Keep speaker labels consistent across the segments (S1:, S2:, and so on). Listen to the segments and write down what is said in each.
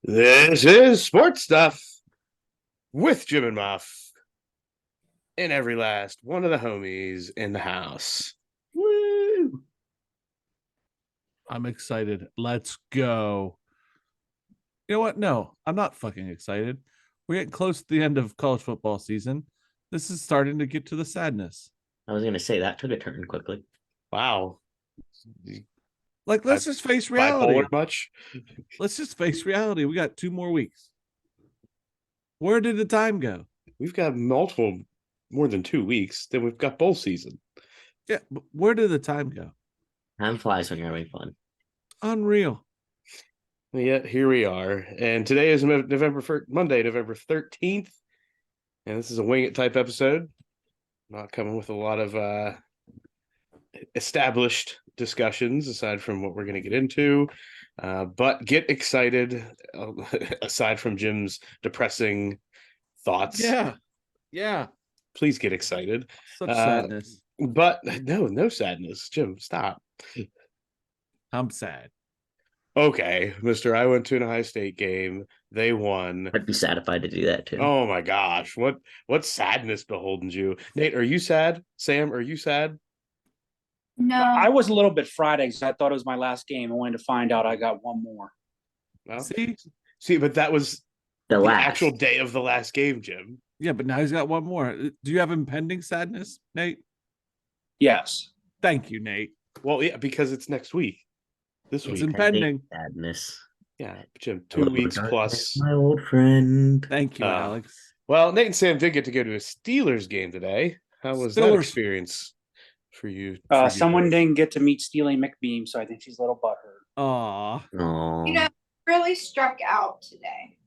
S1: This is Sports Stuff with Jim and Muff and every last one of the homies in the house. Woo!
S2: I'm excited. Let's go. You know what? No, I'm not fucking excited. We're getting close to the end of college football season. This is starting to get to the sadness.
S3: I was going to say that took a turn quickly.
S1: Wow.
S2: Like, let's just face reality.
S1: Bipolar much?
S2: Let's just face reality. We got 2 more weeks. Where did the time go?
S1: We've got more than 2 weeks. Then we've got bowl season.
S2: Yeah, but where did the time go?
S3: Time flies when you're having fun.
S2: Unreal.
S1: Yeah, here we are. And today is Monday, November 13th. And this is a wing it type episode. Not coming with a lot of established discussions aside from what we're going to get into. But get excited aside from Jim's depressing thoughts.
S2: Yeah.
S1: Please get excited.
S2: Such sadness.
S1: But no sadness. Jim, stop.
S2: I'm sad.
S1: Okay, mister, I went to an Ohio State game. They won.
S3: I'd be satisfied to do that too.
S1: Oh my gosh. What sadness beholdens you? Nate, are you sad? Sam, are you sad?
S4: No.
S5: I was a little bit Friday because I thought it was my last game. I wanted to find out I got one more.
S1: Well,
S2: See,
S1: but that was
S3: the
S1: actual day of the last game, Jim.
S2: Yeah, but now he's got one more. Do you have impending sadness, Nate?
S5: Yes.
S2: Thank you, Nate.
S1: Well, yeah, because it's next week. This
S2: It's
S1: week.
S2: impending.
S3: Sadness.
S1: Yeah, Jim, 2 weeks plus.
S3: My old friend.
S2: Thank you, Alex.
S1: Well, Nate and Sam did get to go to a Steelers game today. How was that experience for you?
S5: Someone didn't get to meet Steely McBeam, so I think she's a little butthurt.
S2: Aw.
S3: Oh.
S4: Really struck out today.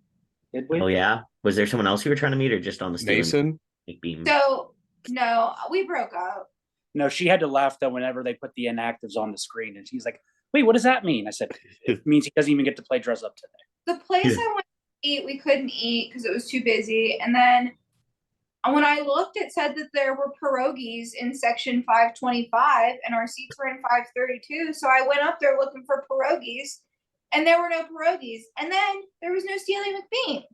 S5: Did we?
S3: Oh yeah. Was there someone else you were trying to meet, or just on the Steelers?
S1: Mason?
S3: McBeam?
S4: So, no, we broke up.
S5: No, she had to laugh though whenever they put the inactives on the screen, and she's like, "Wait, what does that mean?" I said, "It means he doesn't even get to play dress up today."
S4: The place I went to eat, we couldn't eat because it was too busy. And then when I looked, it said that there were pierogies in section 525, and our seats were in 532. So I went up there looking for pierogies, and there were no pierogies. And then there was no Steely McBeam.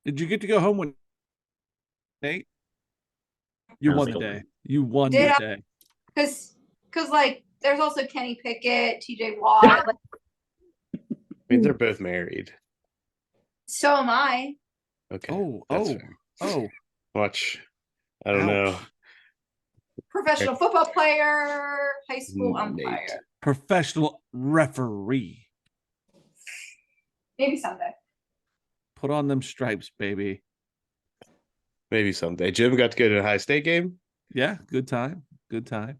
S2: Did you get to go home with Nate? You won the day. You won the day.
S4: Because like, there's also Kenny Pickett, TJ Watt. Like,
S1: I mean, they're both married.
S4: So am I.
S1: Okay.
S2: Oh.
S1: Watch. I don't know.
S4: Professional football player, high school
S1: Nate.
S4: umpire.
S2: Professional referee.
S4: Maybe someday.
S2: Put on them stripes, baby.
S1: Maybe someday. Jim got to go to a Ohio State game.
S2: Yeah, good time. Good time.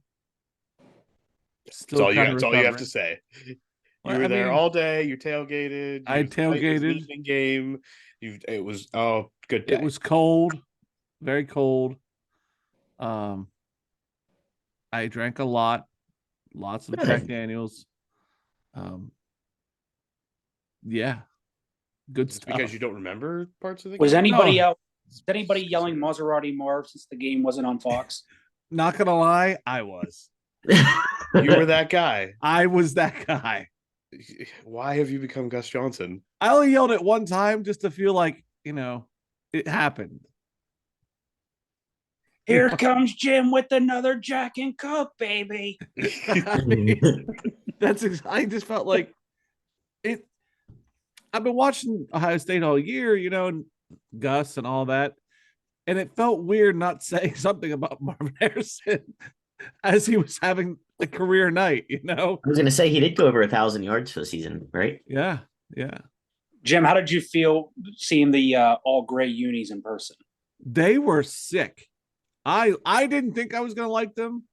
S1: That's all you have to say. You were there all day. You tailgated.
S2: I tailgated.
S1: Evening game. It was good day.
S2: It was cold, very cold. I drank a lot, lots of Jack Daniels. Yeah, good stuff.
S1: Because you don't remember parts of the game.
S5: Was anybody out? Is anybody yelling Maserati Marv since the game wasn't on Fox?
S2: Not gonna lie, I was.
S1: You were that guy.
S2: I was that guy.
S1: Why have you become Gus Johnson?
S2: I only yelled it one time just to feel like, it happened.
S5: Here comes Jim with another Jack and Coke, baby.
S2: I just felt like it. I've been watching Ohio State all year, and Gus and all that. And it felt weird not saying something about Marvin Harrison as he was having a career night,
S3: I was going to say he did go over 1,000 yards for the season, right?
S2: Yeah.
S5: Jim, how did you feel seeing the all gray unis in person?
S2: They were sick. I didn't think I was going to like them.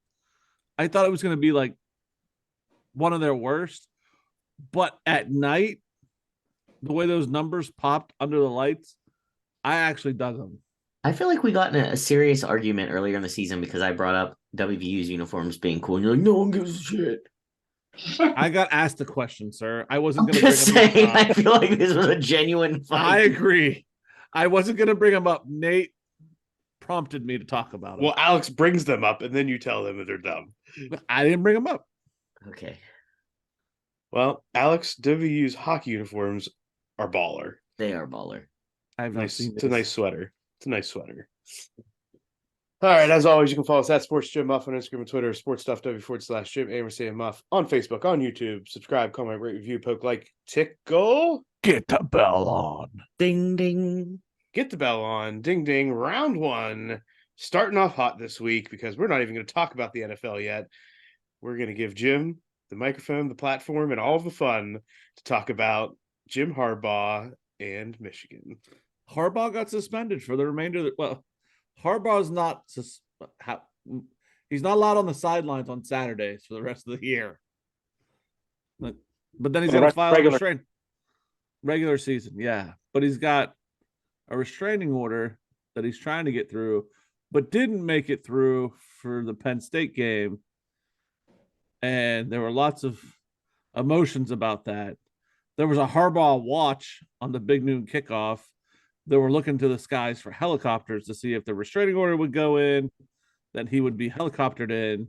S2: I thought it was going to be like one of their worst. But at night, the way those numbers popped under the lights, I actually dug them.
S3: I feel like we got in a serious argument earlier in the season because I brought up WVU's uniforms being cool, and you're like, no one gives a shit.
S2: I got asked a question, sir. I wasn't going
S3: to bring them up. I feel like this was a genuine fight.
S2: I agree. I wasn't going to bring them up. Nate prompted me to talk about it.
S1: Well, Alex brings them up, and then you tell them that they're dumb.
S2: I didn't bring them up.
S3: Okay.
S1: Well, Alex, WVU's hockey uniforms are baller.
S3: They are baller.
S2: I have not
S1: Nice.
S2: seen
S1: It's a
S2: this.
S1: nice sweater. It's a nice sweater. All right. As always, you can follow us at Sports Jim Muff on Instagram and Twitter, sportstuffw.com/Jim Amerson Muff on Facebook, on YouTube. Subscribe, comment, rate, review, poke, like, tickle.
S2: Get the bell on.
S3: Ding ding.
S1: Get the bell on. Ding ding. Round one. Starting off hot this week because we're not even going to talk about the NFL yet. We're going to give Jim the microphone, the platform, and all of the fun to talk about Jim Harbaugh and Michigan.
S2: Harbaugh got suspended for the remainder of the. Well, Harbaugh's not. He's not allowed on the sidelines on Saturdays for the rest of the year. But then he's got to file a restraint. Regular season, yeah. But he's got a restraining order that he's trying to get through, but didn't make it through for the Penn State game. And there were lots of emotions about that. There was a Harbaugh watch on the big noon kickoff. They were looking to the skies for helicopters to see if the restraining order would go in, then he would be helicoptered in.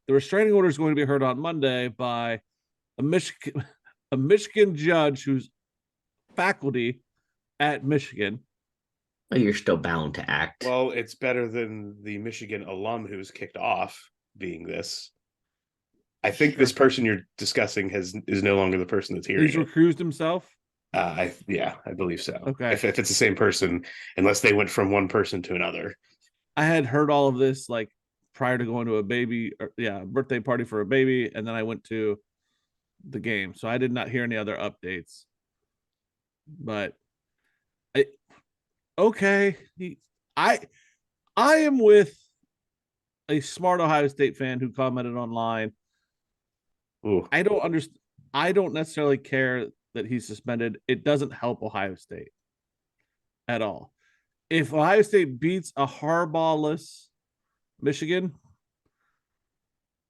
S2: The restraining order is going to be heard on Monday by a Michigan judge who's faculty at Michigan.
S3: Well, you're still bound to act.
S1: Well, it's better than the Michigan alum who's kicked off being this. I think this person you're discussing is no longer the person that's hearing
S2: He's
S1: it.
S2: recused himself.
S1: I believe so.
S2: Okay.
S1: If it's the same person, unless they went from one person to another.
S2: I had heard all of this like prior to going to a birthday party for a baby, and then I went to the game, so I did not hear any other updates. But I am with a smart Ohio State fan who commented online.
S1: Ooh.
S2: I don't understand. I don't necessarily care that he's suspended. It doesn't help Ohio State at all. If Ohio State beats a Harbaugh-less Michigan,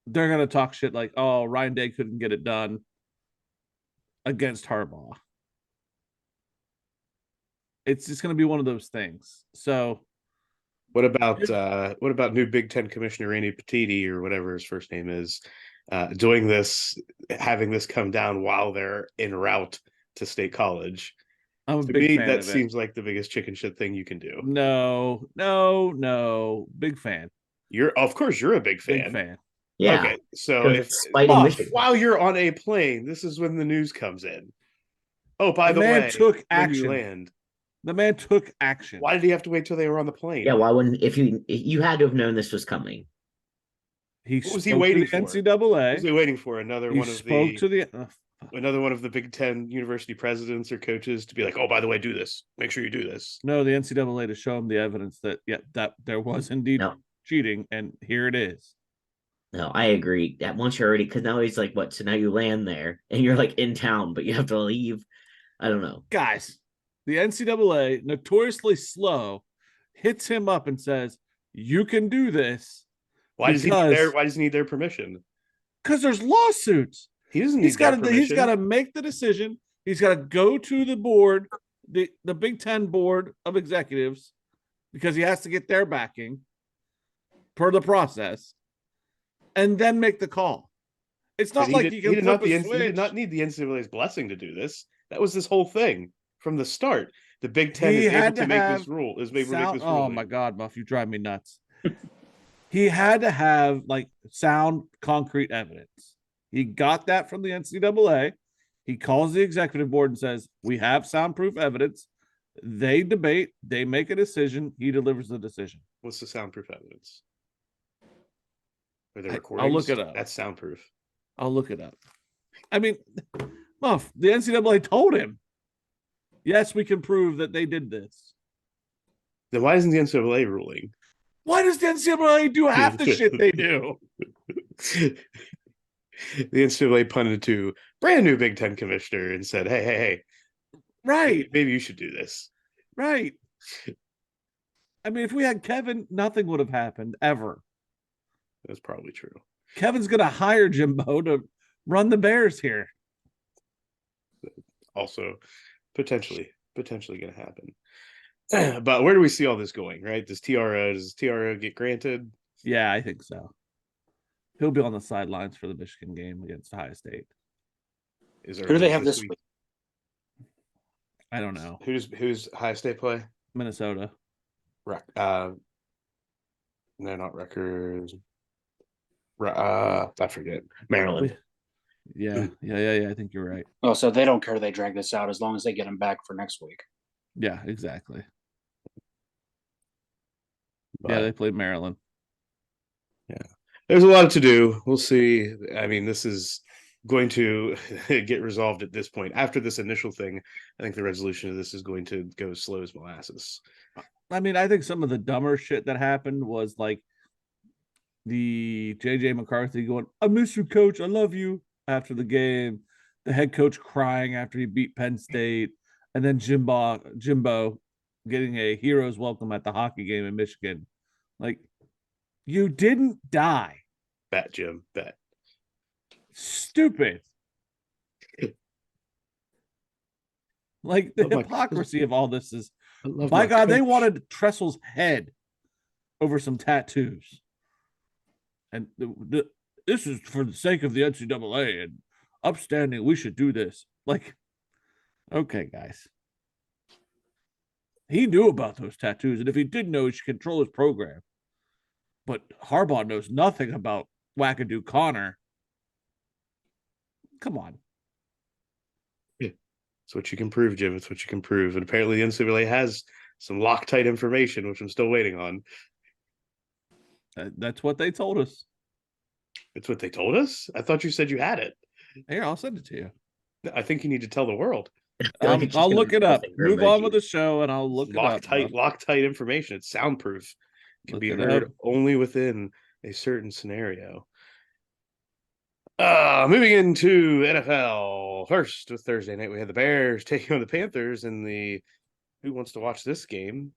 S2: they're going to talk shit like, oh, Ryan Day couldn't get it done against Harbaugh. It's just going to be one of those things. So
S1: what about new Big Ten Commissioner Randy Petiti or whatever his first name is, doing this, having this come down while they're en route to State College?
S2: I'm a
S1: To
S2: big
S1: me,
S2: fan
S1: that
S2: of
S1: seems like the biggest chicken shit thing you can do.
S2: No. Big fan.
S1: Of course you're a big fan.
S2: Big fan.
S3: Yeah.
S1: Okay, so if
S3: fighting Michigan.
S1: while you're on a plane, this is when the news comes in. Oh, by the
S2: man
S1: way,
S2: took
S1: when
S2: action.
S1: you land.
S2: The man took action.
S1: Why did he have to wait till they were on the plane?
S3: Yeah, why wouldn't if you had to have known this was coming?
S2: What
S1: was he waiting for?
S2: NCAA.
S1: What was he waiting for? Another
S2: He
S1: one of
S2: spoke to the
S1: another one of the Big Ten university presidents or coaches to be like, oh, by the way, do this. Make sure you do this.
S2: No, the NCAA to show him the evidence that that there was indeed cheating, and here it is.
S3: No, I agree. That once you're already, because now he's like, what? So now you land there and you're like in town, but you have to leave. I don't know.
S2: Guys, the NCAA, notoriously slow, hits him up and says, you can do this.
S1: Why does he need their permission?
S2: Because there's lawsuits.
S1: He doesn't need their permission.
S2: He's got to make the decision. He's got to go to the board, the Big Ten board of executives, because he has to get their backing per the process, and then make the call. It's not like he did not
S1: need the NCAA's blessing to do this. That was this whole thing from the start. The Big Ten is able to make this rule.
S2: Oh my God, Muff, you drive me nuts. He had to have like sound, concrete evidence. He got that from the NCAA. He calls the executive board and says, we have soundproof evidence. They debate. They make a decision. He delivers the decision.
S1: What's the soundproof evidence? Are there recordings?
S2: I'll look it up.
S1: That's soundproof.
S2: I'll look it up. I mean, Muff, the NCAA told him, yes, we can prove that they did this.
S1: Then why isn't the NCAA ruling?
S2: Why does the NCAA do half the shit they do?
S1: The NCAA punted to brand new Big Ten commissioner and said, hey.
S2: Right.
S1: Maybe you should do this.
S2: Right. I mean, if we had Kevin, nothing would have happened ever.
S1: That's probably true.
S2: Kevin's going to hire Jimbo to run the Bears here.
S1: Also, potentially going to happen. But where do we see all this going, right? Does TRO get granted?
S2: Yeah, I think so. He'll be on the sidelines for the Michigan game against Ohio State.
S5: Who do they have this week?
S2: I don't know.
S1: Who's Ohio State play?
S2: Minnesota.
S1: No, not Rutgers. I forget. Maryland.
S2: Yeah. I think you're right.
S5: Oh, so they don't care they drag this out as long as they get him back for next week.
S2: Yeah, exactly.
S1: But,
S2: yeah, they played Maryland.
S1: Yeah. There's a lot to do. We'll see. I mean, this is going to get resolved at this point. After this initial thing, I think the resolution of this is going to go slow as molasses.
S2: I mean, I think some of the dumber shit that happened was like the JJ McCarthy going, "I miss you, coach. I love you," after the game. The head coach crying after he beat Penn State, and then Jimbo getting a hero's welcome at the hockey game in Michigan. Like, you didn't die.
S1: Bet, Jim. Bet.
S2: Stupid. Like, the hypocrisy of all this is, by God, they wanted Tressel's head over some tattoos. And this is for the sake of the NCAA and upstanding. We should do this. Like, okay, guys. He knew about those tattoos, and if he didn't know, he should control his program. But Harbaugh knows nothing about wackadoo Connor. Come on.
S1: Yeah. It's what you can prove, Jim. It's what you can prove. And apparently the NCAA has some Loctite information, which I'm still waiting on.
S2: That's what they told us.
S1: It's what they told us? I thought you said you had it.
S2: Here, I'll send it to you.
S1: I think you need to tell the world.
S2: I'll look it up. Move on with the show, and I'll look it up.
S1: Loctite information. It's soundproof. It can be heard only within a certain scenario. Moving into NFL. First, with Thursday night, we had the Bears taking on the Panthers in the who wants to watch this game.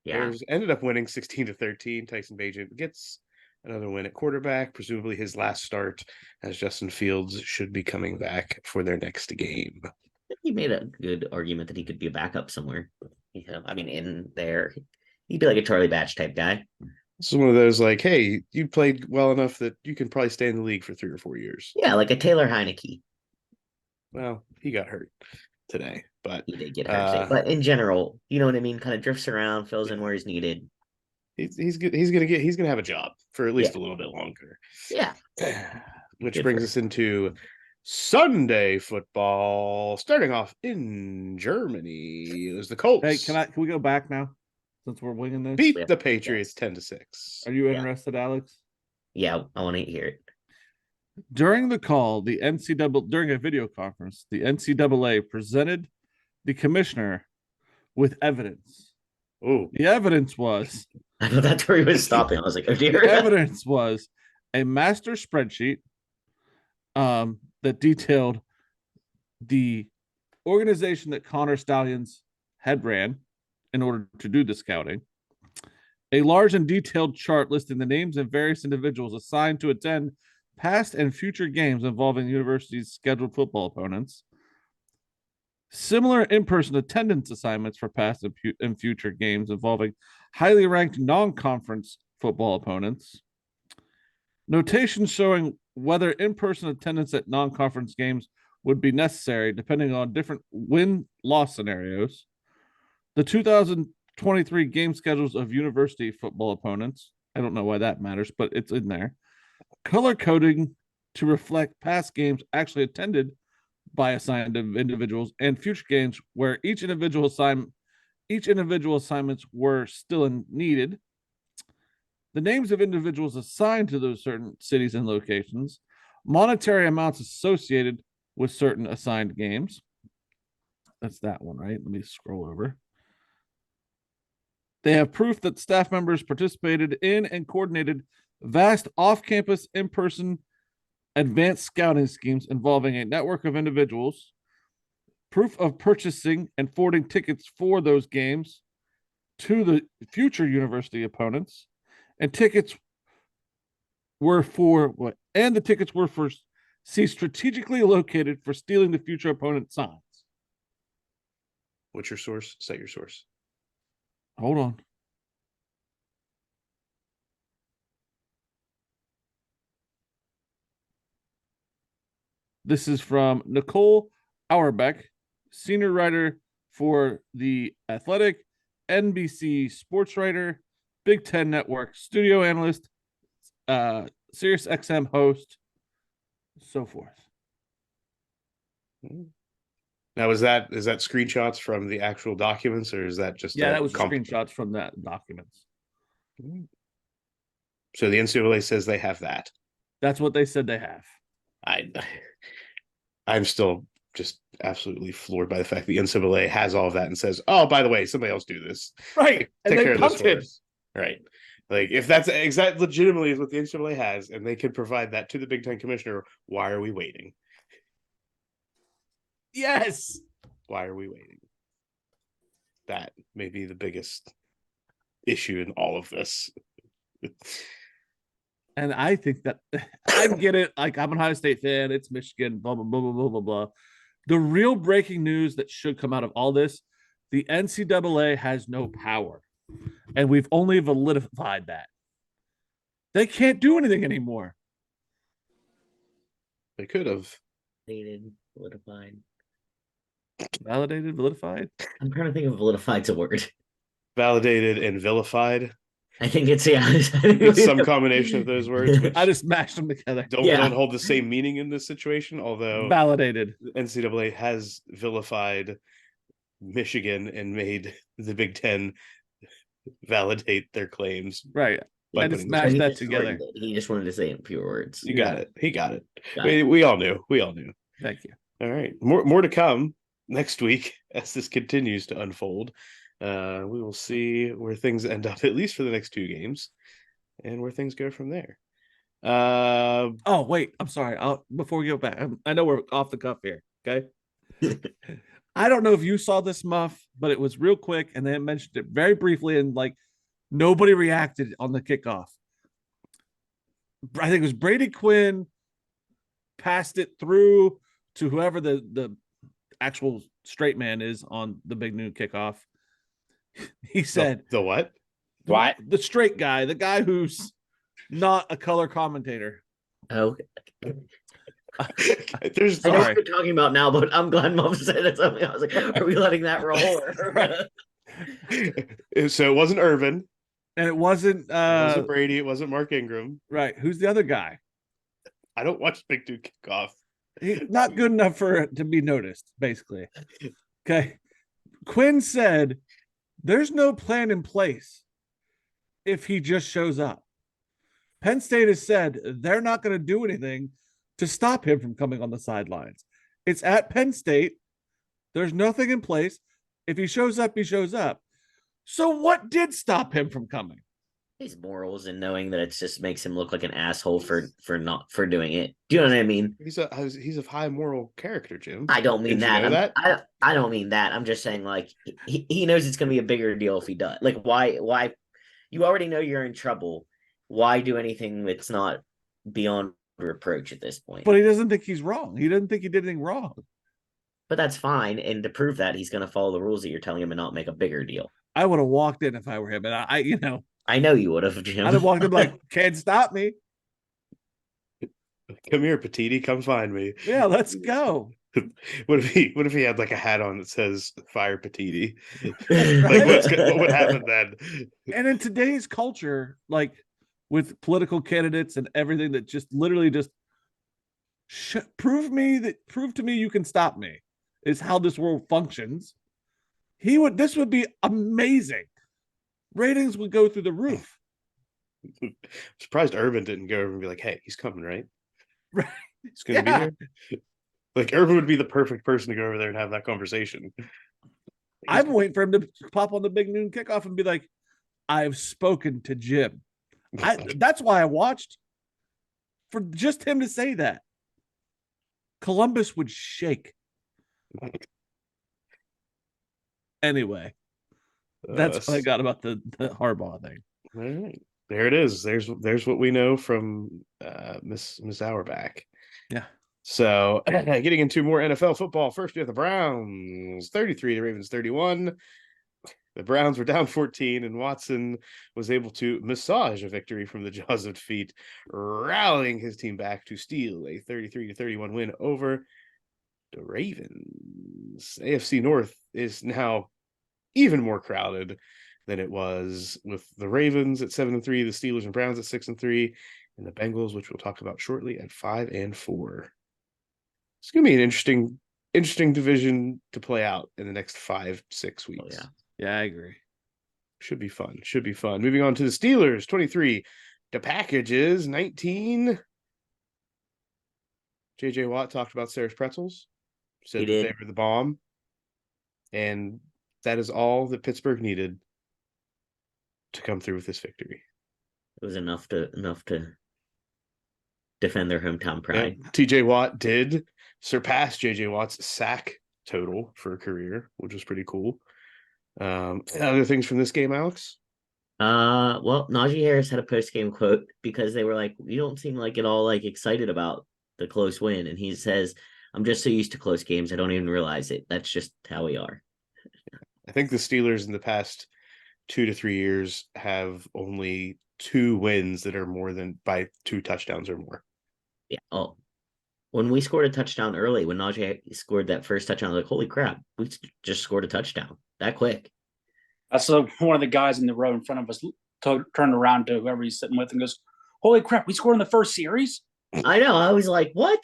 S3: Yeah.
S1: Bears ended up winning 16-13. Tyson Bagent gets another win at quarterback, presumably his last start, as Justin Fields should be coming back for their next game.
S3: He made a good argument that he could be a backup somewhere. I mean, in there, he'd be like a Charlie Batch type guy.
S1: This is one of those like, hey, you played well enough that you can probably stay in the league for 3 or 4 years.
S3: Yeah, like a Taylor Heineke.
S1: Well, he got hurt today, but
S3: he did get hurt today. But in general, you know what I mean? Kind of drifts around, fills in where he's needed.
S1: He's good. He's gonna have a job for at least a little bit longer.
S3: Yeah.
S1: Which brings us into Sunday football. Starting off in Germany, it was the Colts.
S2: Hey, can we go back now? Since we're winging this,
S1: beat the Patriots 10-6.
S2: Are you interested, Alex?
S3: Yeah, I want to hear it.
S2: During the call, during a video conference, the NCAA presented the commissioner with evidence.
S1: Oh,
S2: the evidence was.
S3: I know that's where he was stopping. I was like, oh dear.
S2: The evidence was a master spreadsheet that detailed the organization that Connor Stallions had ran in order to do the scouting, a large and detailed chart listing the names of various individuals assigned to attend past and future games involving the university's scheduled football opponents, similar in-person attendance assignments for past and future games involving highly ranked non-conference football opponents, notations showing whether in-person attendance at non-conference games would be necessary depending on different win-loss scenarios, the 2023 game schedules of university football opponents. I don't know why that matters, but it's in there. Color coding to reflect past games actually attended by assigned individuals and future games where each individual assignments were still needed. The names of individuals assigned to those certain cities and locations, monetary amounts associated with certain assigned games. That's that one, right? Let me scroll over. They have proof that staff members participated in and coordinated vast off-campus, in-person, advanced scouting schemes involving a network of individuals, proof of purchasing and forwarding tickets for those games to the future university opponents, and tickets were for seats strategically located for stealing the future opponent's signs.
S1: What's your source? Cite your source.
S2: Hold on. This is from Nicole Auerbach, senior writer for The Athletic, NBC sports writer, Big Ten Network studio analyst, Sirius XM host, so forth.
S1: Now, is that screenshots from the actual documents, or is that just
S2: that was screenshots from that documents?
S1: So the NCAA says they have that.
S2: That's what they said they have.
S1: I'm still just absolutely floored by the fact the NCAA has all of that and says, "Oh, by the way, somebody else do this."
S2: Right,
S1: Take care of this for
S2: punted.
S1: us. Right. Like, if that's exactly legitimately is what the NCAA has, and they can provide that to the Big Ten commissioner, why are we waiting?
S2: Yes.
S1: Why are we waiting? That may be the biggest issue in all of this.
S2: And I think that I get it. Like, I'm an Ohio State fan. It's Michigan, blah, blah, blah, blah, blah, blah, blah. The real breaking news that should come out of all this, the NCAA has no power. And we've only validified that. They can't do anything anymore.
S1: They could have.
S3: Validated,
S2: Validated, validified?
S3: I'm trying to think of validified's a word.
S1: Validated and vilified.
S3: I think it's, yeah.
S1: It's some combination of those words, which
S2: I just mashed them together.
S1: don't hold the same meaning in this situation, although
S2: Validated.
S1: the NCAA has vilified Michigan and made the Big Ten validate their claims.
S2: Right.
S1: by
S2: I just
S1: putting
S2: mashed
S1: this-
S2: that together.
S3: He just wanted to say it in fewer words.
S1: You got it. He got it.
S3: Got it.
S1: We all knew. We all knew.
S2: Thank you.
S1: All right. More to come next week as this continues to unfold. We will see where things end up, at least for the next two games, and where things go from there.
S2: Oh, wait. I'm sorry. Before we go back, I know we're off the cuff here. Okay. I don't know if you saw this, Muff, but it was real quick, and they mentioned it very briefly, and like nobody reacted on the kickoff. I think it was Brady Quinn passed it through to whoever the actual straight man is on the big noon kickoff. He said,
S1: the what?
S5: What?
S2: The straight guy, the guy who's not a color commentator.
S3: Oh,
S1: There's
S3: I know
S2: Sorry.
S3: what you're talking about now, but I'm glad Mom said it. Something. I was like, are we letting that roll?
S1: So it wasn't Irvin.
S2: And it wasn't
S1: It wasn't Brady. It wasn't Mark Ingram.
S2: right. Who's the other guy?
S1: I don't watch Big Dude Kickoff.
S2: He's not good enough to be noticed, basically. Okay. Quinn said there's no plan in place if he just shows up. Penn State has said they're not going to do anything to stop him from coming on the sidelines. It's at Penn State. There's nothing in place. If he shows up, he shows up. So what did stop him from coming?
S3: His morals and knowing that it just makes him look like an asshole for doing it. Do you know what I mean?
S1: He's a high moral character, Jim.
S3: I don't mean
S1: Didn't you
S3: that.
S1: know that?
S3: I don't mean that. I'm just saying, like, he knows it's going to be a bigger deal if he does. Like, why? You already know you're in trouble. Why do anything that's not beyond reproach at this point?
S2: But he doesn't think he's wrong. He doesn't think he did anything wrong.
S3: But that's fine. And to prove that, he's going to follow the rules that you're telling him and not make a bigger deal.
S2: I would have walked in if I were him. And
S3: I know you would have, Jim.
S2: I'd have walked in like, can't stop me.
S1: Come here, Petiti. Come find me.
S2: Yeah, let's go.
S1: What if he had like a hat on that says "Fire Petiti"? What would happen then?
S2: And in today's culture, like with political candidates and everything that just literally just prove to me you can stop me is how this world functions. This would be amazing. Ratings would go through the roof.
S1: I'm surprised Urban didn't go over and be like, "Hey, he's coming, right?
S2: Right.
S1: He's going to be here." Like, Urban would be the perfect person to go over there and have that conversation.
S2: I'm waiting for him to pop on the big noon kickoff and be like, "I've spoken to Jim." That's why I watched, for just him to say that. Columbus would shake. Anyway, that's what I got about the Harbaugh thing.
S1: All right, there it is. There's what we know from Miss Auerbach.
S2: Yeah.
S1: So getting into more NFL football. First, we have the Browns 33, the Ravens 31. The Browns were down 14, and Watson was able to massage a victory from the jaws of defeat, rallying his team back to steal a 33-31 win over the Ravens. AFC North is now even more crowded than it was, with the Ravens at 7-3, the Steelers and Browns at 6-3, and the Bengals, which we'll talk about shortly, at 5-4. It's gonna be an interesting division to play out in the next 5-6 weeks.
S2: Yeah, I agree.
S1: Should be fun. Moving on to the Steelers, 23. The Packages, 19. JJ Watt talked about Sarah's pretzels. Said
S3: He
S1: that
S3: did.
S1: they were the bomb. And that is all that Pittsburgh needed to come through with this victory.
S3: It was enough to defend their hometown pride.
S1: Yep. TJ Watt did surpass JJ Watt's sack total for a career, which was pretty cool. Other things from this game, Alex?
S3: Well, Najee Harris had a post-game quote because they were like, "You don't seem like at all like excited about the close win," and he says, "I'm just so used to close games, I don't even realize it. That's just how we are."
S1: I think the Steelers in the past 2 to 3 years have only 2 wins that are more than by 2 touchdowns or more.
S3: Yeah. Oh, when we scored a touchdown early, when Najee scored that first touchdown, I was like, "Holy crap, we just scored a touchdown that quick."
S5: That's one of the guys in the row in front of us turned around to whoever he's sitting with and goes, "Holy crap, we scored in the first series?"
S3: I know. I was like, "What?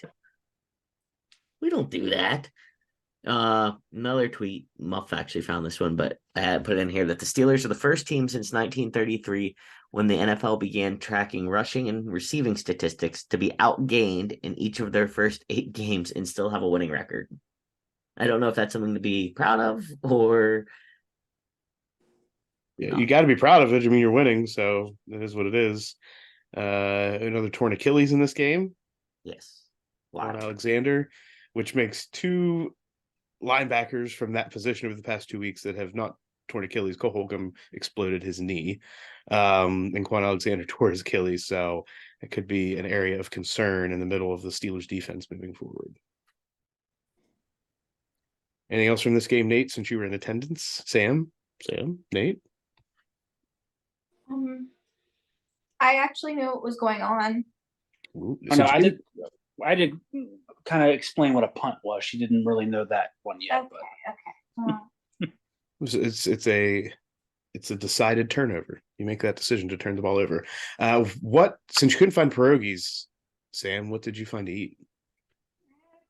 S3: We don't do that." Another tweet. Muff actually found this one, but I had put it in here that the Steelers are the first team since 1933, when the NFL began tracking rushing and receiving statistics, to be outgained in each of their first 8 games and still have a winning record. I don't know if that's something to be proud of or.
S1: Yeah, you got to be proud of it. I mean, you're winning, so it is what it is. Another torn Achilles in this game.
S3: Yes.
S1: Wow.
S3: Wow.
S1: Alexander, which makes 2 linebackers from that position over the past 2 weeks that have not torn Achilles. Cole Holcomb exploded his knee, and Quan Alexander tore his Achilles. So it could be an area of concern in the middle of the Steelers defense moving forward. Anything else from this game, Nate, since you were in attendance? Sam, Nate?
S4: I actually knew what was going on.
S1: Ooh,
S5: No, I did kind of explain what a punt was. She didn't really know that one yet.
S4: Okay.
S1: It's a decided turnover. You make that decision to turn the ball over. Since you couldn't find pierogies, Sam, what did you find to eat?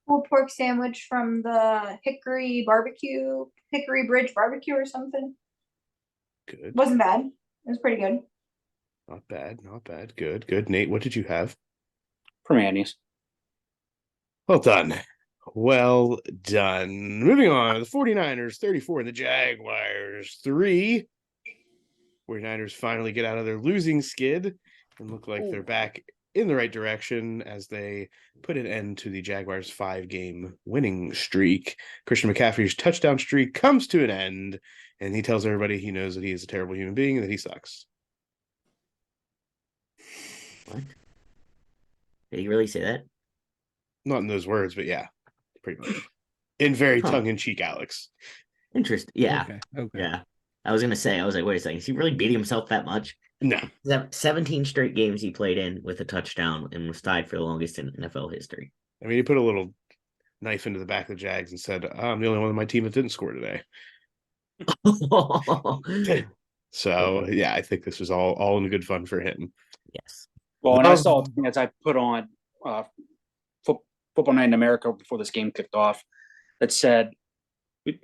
S4: Pulled pork sandwich from the Hickory Bridge barbecue or something.
S1: Good.
S4: Wasn't bad. It was pretty good.
S1: Not bad. Good. Nate, what did you have?
S5: From Annie's.
S1: Well done. Moving on. The 49ers 34 and the Jaguars 3. 49ers finally get out of their losing skid and look like they're back in the right direction as they put an end to the Jaguars' 5-game winning streak. Christian McCaffrey's touchdown streak comes to an end, and he tells everybody he knows that he is a terrible human being and that he sucks.
S3: What? Did he really say that?
S1: Not in those words, but yeah, pretty much. In very tongue-in-cheek, Alex.
S3: Interesting. Yeah.
S2: Okay.
S3: Yeah. I was going to say, I was like, wait a second. Is he really beating himself that much?
S1: No.
S3: 17 straight games he played in with a touchdown and was tied for the longest in NFL history.
S1: I mean, he put a little knife into the back of the Jags and said, I'm the only one on my team that didn't score today. So, yeah, I think this was all in good fun for him.
S3: Yes.
S5: Well, and I saw a thing as I put on Football Night in America before this game kicked off that said,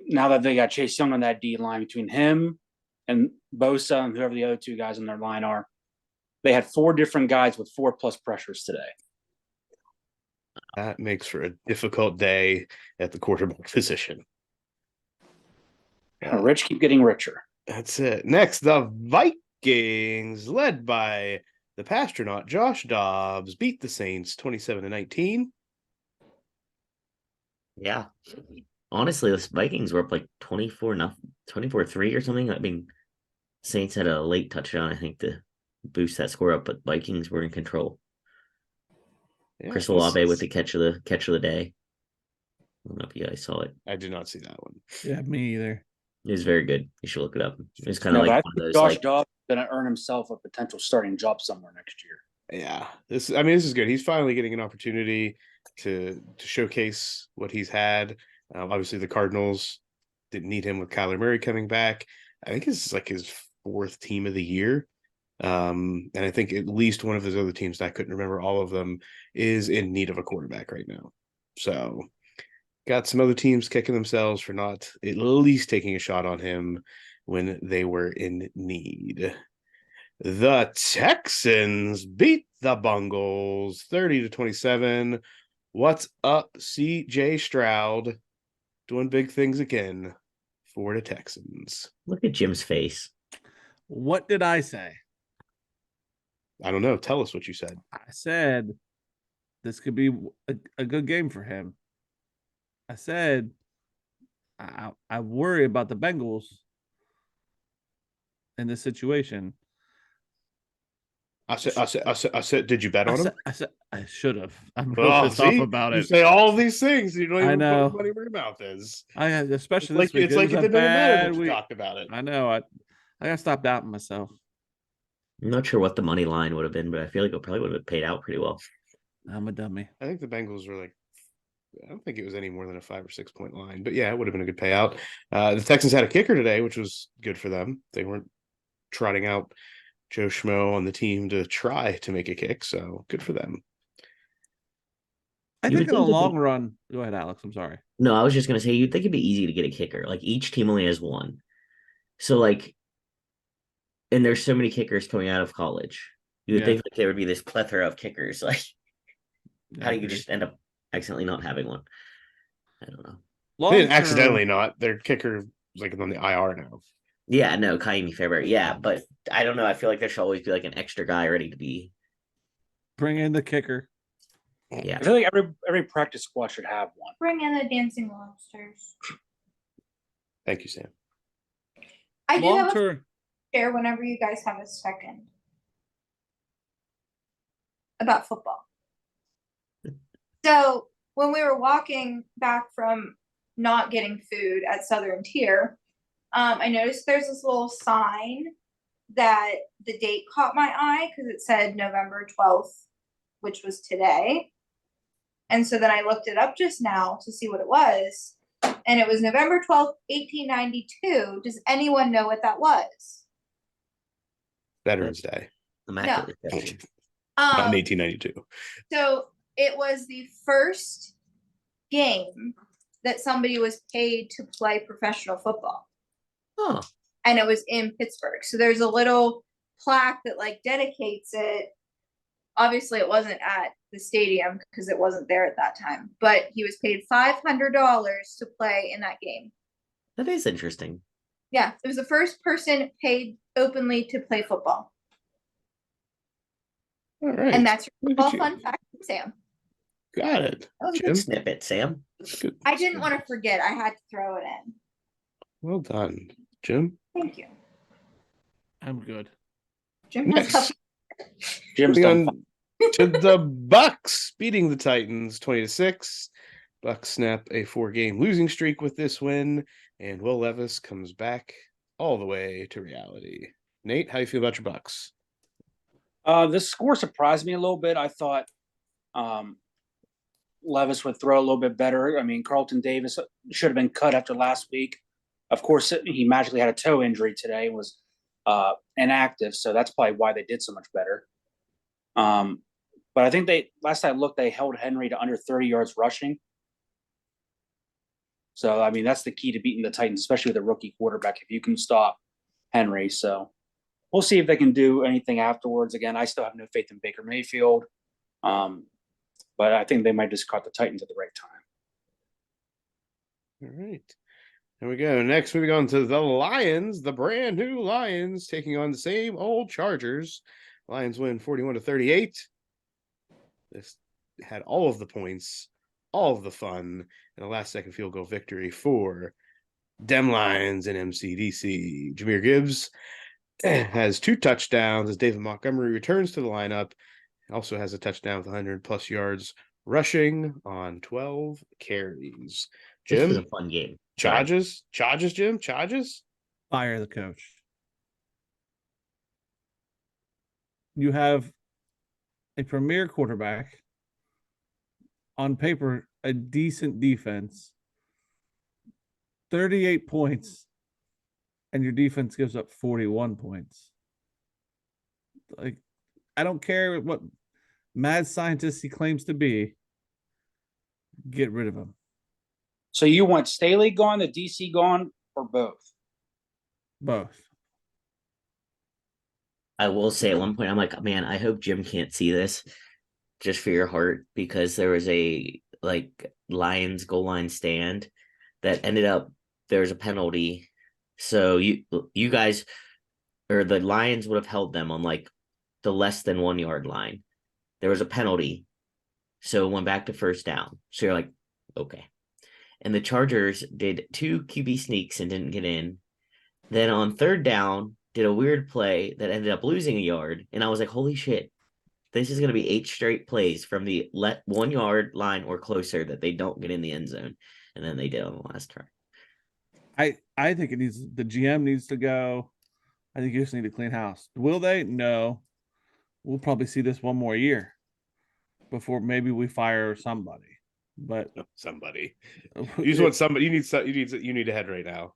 S5: now that they got Chase Young on that D line between him and Bosa and whoever the other 2 guys in their line are, they had 4 different guys with 4+ pressures today.
S1: That makes for a difficult day at the quarterback position.
S5: Rich keep getting richer.
S1: That's it. Next, the Vikings, led by the Pastronaut Josh Dobbs, beat the Saints 27-19.
S3: Yeah. Honestly, the Vikings were up like 24-3 or something. I mean, Saints had a late touchdown, I think, to boost that score up, but Vikings were in control. Yeah, Chris Olave with the catch of the day. I don't know if you guys saw it.
S1: I did not see that one.
S2: Yeah, me either.
S3: It was very good. You should look it up. It was kind of like one of those.
S5: Josh Dobbs is going to earn himself a potential starting job somewhere next year.
S1: Yeah, this is good. He's finally getting an opportunity. to showcase what he's had. Obviously, the Cardinals didn't need him with Kyler Murray coming back. I think it's like his 4th team of the year. And I think at least one of those other teams, I couldn't remember all of them, is in need of a quarterback right now. So got some other teams kicking themselves for not at least taking a shot on him when they were in need. The Texans beat the Bungles 30-27. What's up, CJ Stroud? Doing big things again for the Texans.
S3: Look at Jim's face.
S2: What did I say?
S1: I don't know. Tell us what you said.
S2: I said this could be a good game for him. I said I worry about the Bengals in this situation.
S1: I said, did you bet on him?
S2: I should have. I'm real pissed off about
S1: You
S2: it.
S1: say all these things, you don't
S2: I
S1: even
S2: know.
S1: put money where your mouth is.
S2: Especially
S1: It's
S2: this week.
S1: it's like it didn't even matter that you
S2: week.
S1: talked about it.
S2: I know. I gotta stop doubting myself.
S3: I'm not sure what the money line would have been, but I feel like it probably would have paid out pretty well.
S2: I'm a dummy.
S1: I think the Bengals were like, I don't think it was any more than a 5 or 6 point line, but yeah, it would have been a good payout. The Texans had a kicker today, which was good for them. They weren't trotting out Joe Schmo on the team to try to make a kick, so good for them.
S2: I think in the long run, go ahead, Alex. I'm sorry.
S3: No, I was just gonna say you'd think it'd be easy to get a kicker. Like each team only has one. So like, and there's so many kickers coming out of college. You would think like there would be this plethora of kickers. Like, how do you just end up accidentally not having one? I don't know.
S1: They didn't accidentally not. Their kicker is like on the IR now.
S3: Yeah, no, Kaimi Fairbairn. Yeah, but I don't know. I feel like there should always be like an extra guy ready to be.
S2: Bring in the kicker.
S3: Yeah,
S5: I feel like every practice squad should have one.
S4: Bring in the dancing lobsters.
S1: Thank you, Sam.
S4: I do have a
S2: Long-term.
S4: share whenever you guys have a second about football. So when we were walking back from not getting food at Southern Tier, I noticed there's this little sign that the date caught my eye because it said November 12th, which was today. And so then I looked it up just now to see what it was. And it was November 12th, 1892. Does anyone know what that was?
S1: Veterans Day.
S3: immaculate reception.
S1: Not in 1892.
S4: So it was the first game that somebody was paid to play professional football.
S3: Oh,
S4: And it was in Pittsburgh. So there's a little plaque that like dedicates it. Obviously, it wasn't at the stadium because it wasn't there at that time. But he was paid $500 to play in that game.
S3: that is interesting.
S4: Yeah, it was the first person paid openly to play football.
S1: All right.
S4: And that's your
S1: Look at
S4: football
S1: you.
S4: fun fact, Sam.
S1: Got it.
S3: That was a
S1: Jim.
S3: good snippet, Sam.
S1: Good.
S4: I didn't want to forget. I had to throw it in.
S1: Well done, Jim.
S4: Thank you.
S2: I'm good.
S4: Jim has
S1: Next,
S5: Jim's
S1: moving
S5: done.
S1: on to the Bucks beating the Titans 20-6. Bucks snap a 4-game losing streak with this win, and Will Levis comes back all the way to reality. Nate, how you feel about your Bucks?
S5: This score surprised me a little bit. I thought Levis would throw a little bit better. I mean, Carlton Davis should have been cut after last week. Of course, he magically had a toe injury today, was inactive, so that's probably why they did so much better. But I think last I looked, they held Henry to under 30 yards rushing. So, I mean, that's the key to beating the Titans, especially with a rookie quarterback, if you can stop Henry. So we'll see if they can do anything afterwards. Again, I still have no faith in Baker Mayfield. But I think they might just caught the Titans at the right time.
S1: All right. Here we go. Next, moving on to the Lions, the brand new Lions taking on the same old Chargers. Lions win 41-38. This had all of the points, all of the fun, and a last-second field goal victory for Dem Lions and MCDC. Jahmyr Gibbs has 2 touchdowns as David Montgomery returns to the lineup. Also has a touchdown with 100-plus yards rushing on 12 carries.
S3: This
S1: Jim?
S3: was a fun game.
S1: Charges, Jim, charges.
S2: Fire the coach. You have a premier quarterback on paper, a decent defense, 38 points, and your defense gives up 41 points. Like, I don't care what mad scientist he claims to be. Get rid of him.
S5: So you want Staley gone, the DC gone, or both?
S2: Both.
S3: I will say at one point, I'm like, man, I hope Jim can't see this just for your heart, because there was a like Lions goal line stand that ended up, there was a penalty. So you guys, or the Lions would have held them on like the less than 1 yard line. There was a penalty. So it went back to first down. So you're like, okay. And the Chargers did 2 QB sneaks and didn't get in. Then on third down, did a weird play that ended up losing a yard. And I was like, holy shit, this is going to be 8 straight plays from the 1 yard line or closer that they don't get in the end zone. And then they did on the last try.
S2: I think the GM needs to go. I think you just need to clean house. Will they? No. We'll probably see this one more year before maybe we fire somebody. But
S1: somebody. You just want somebody. You need a head right now.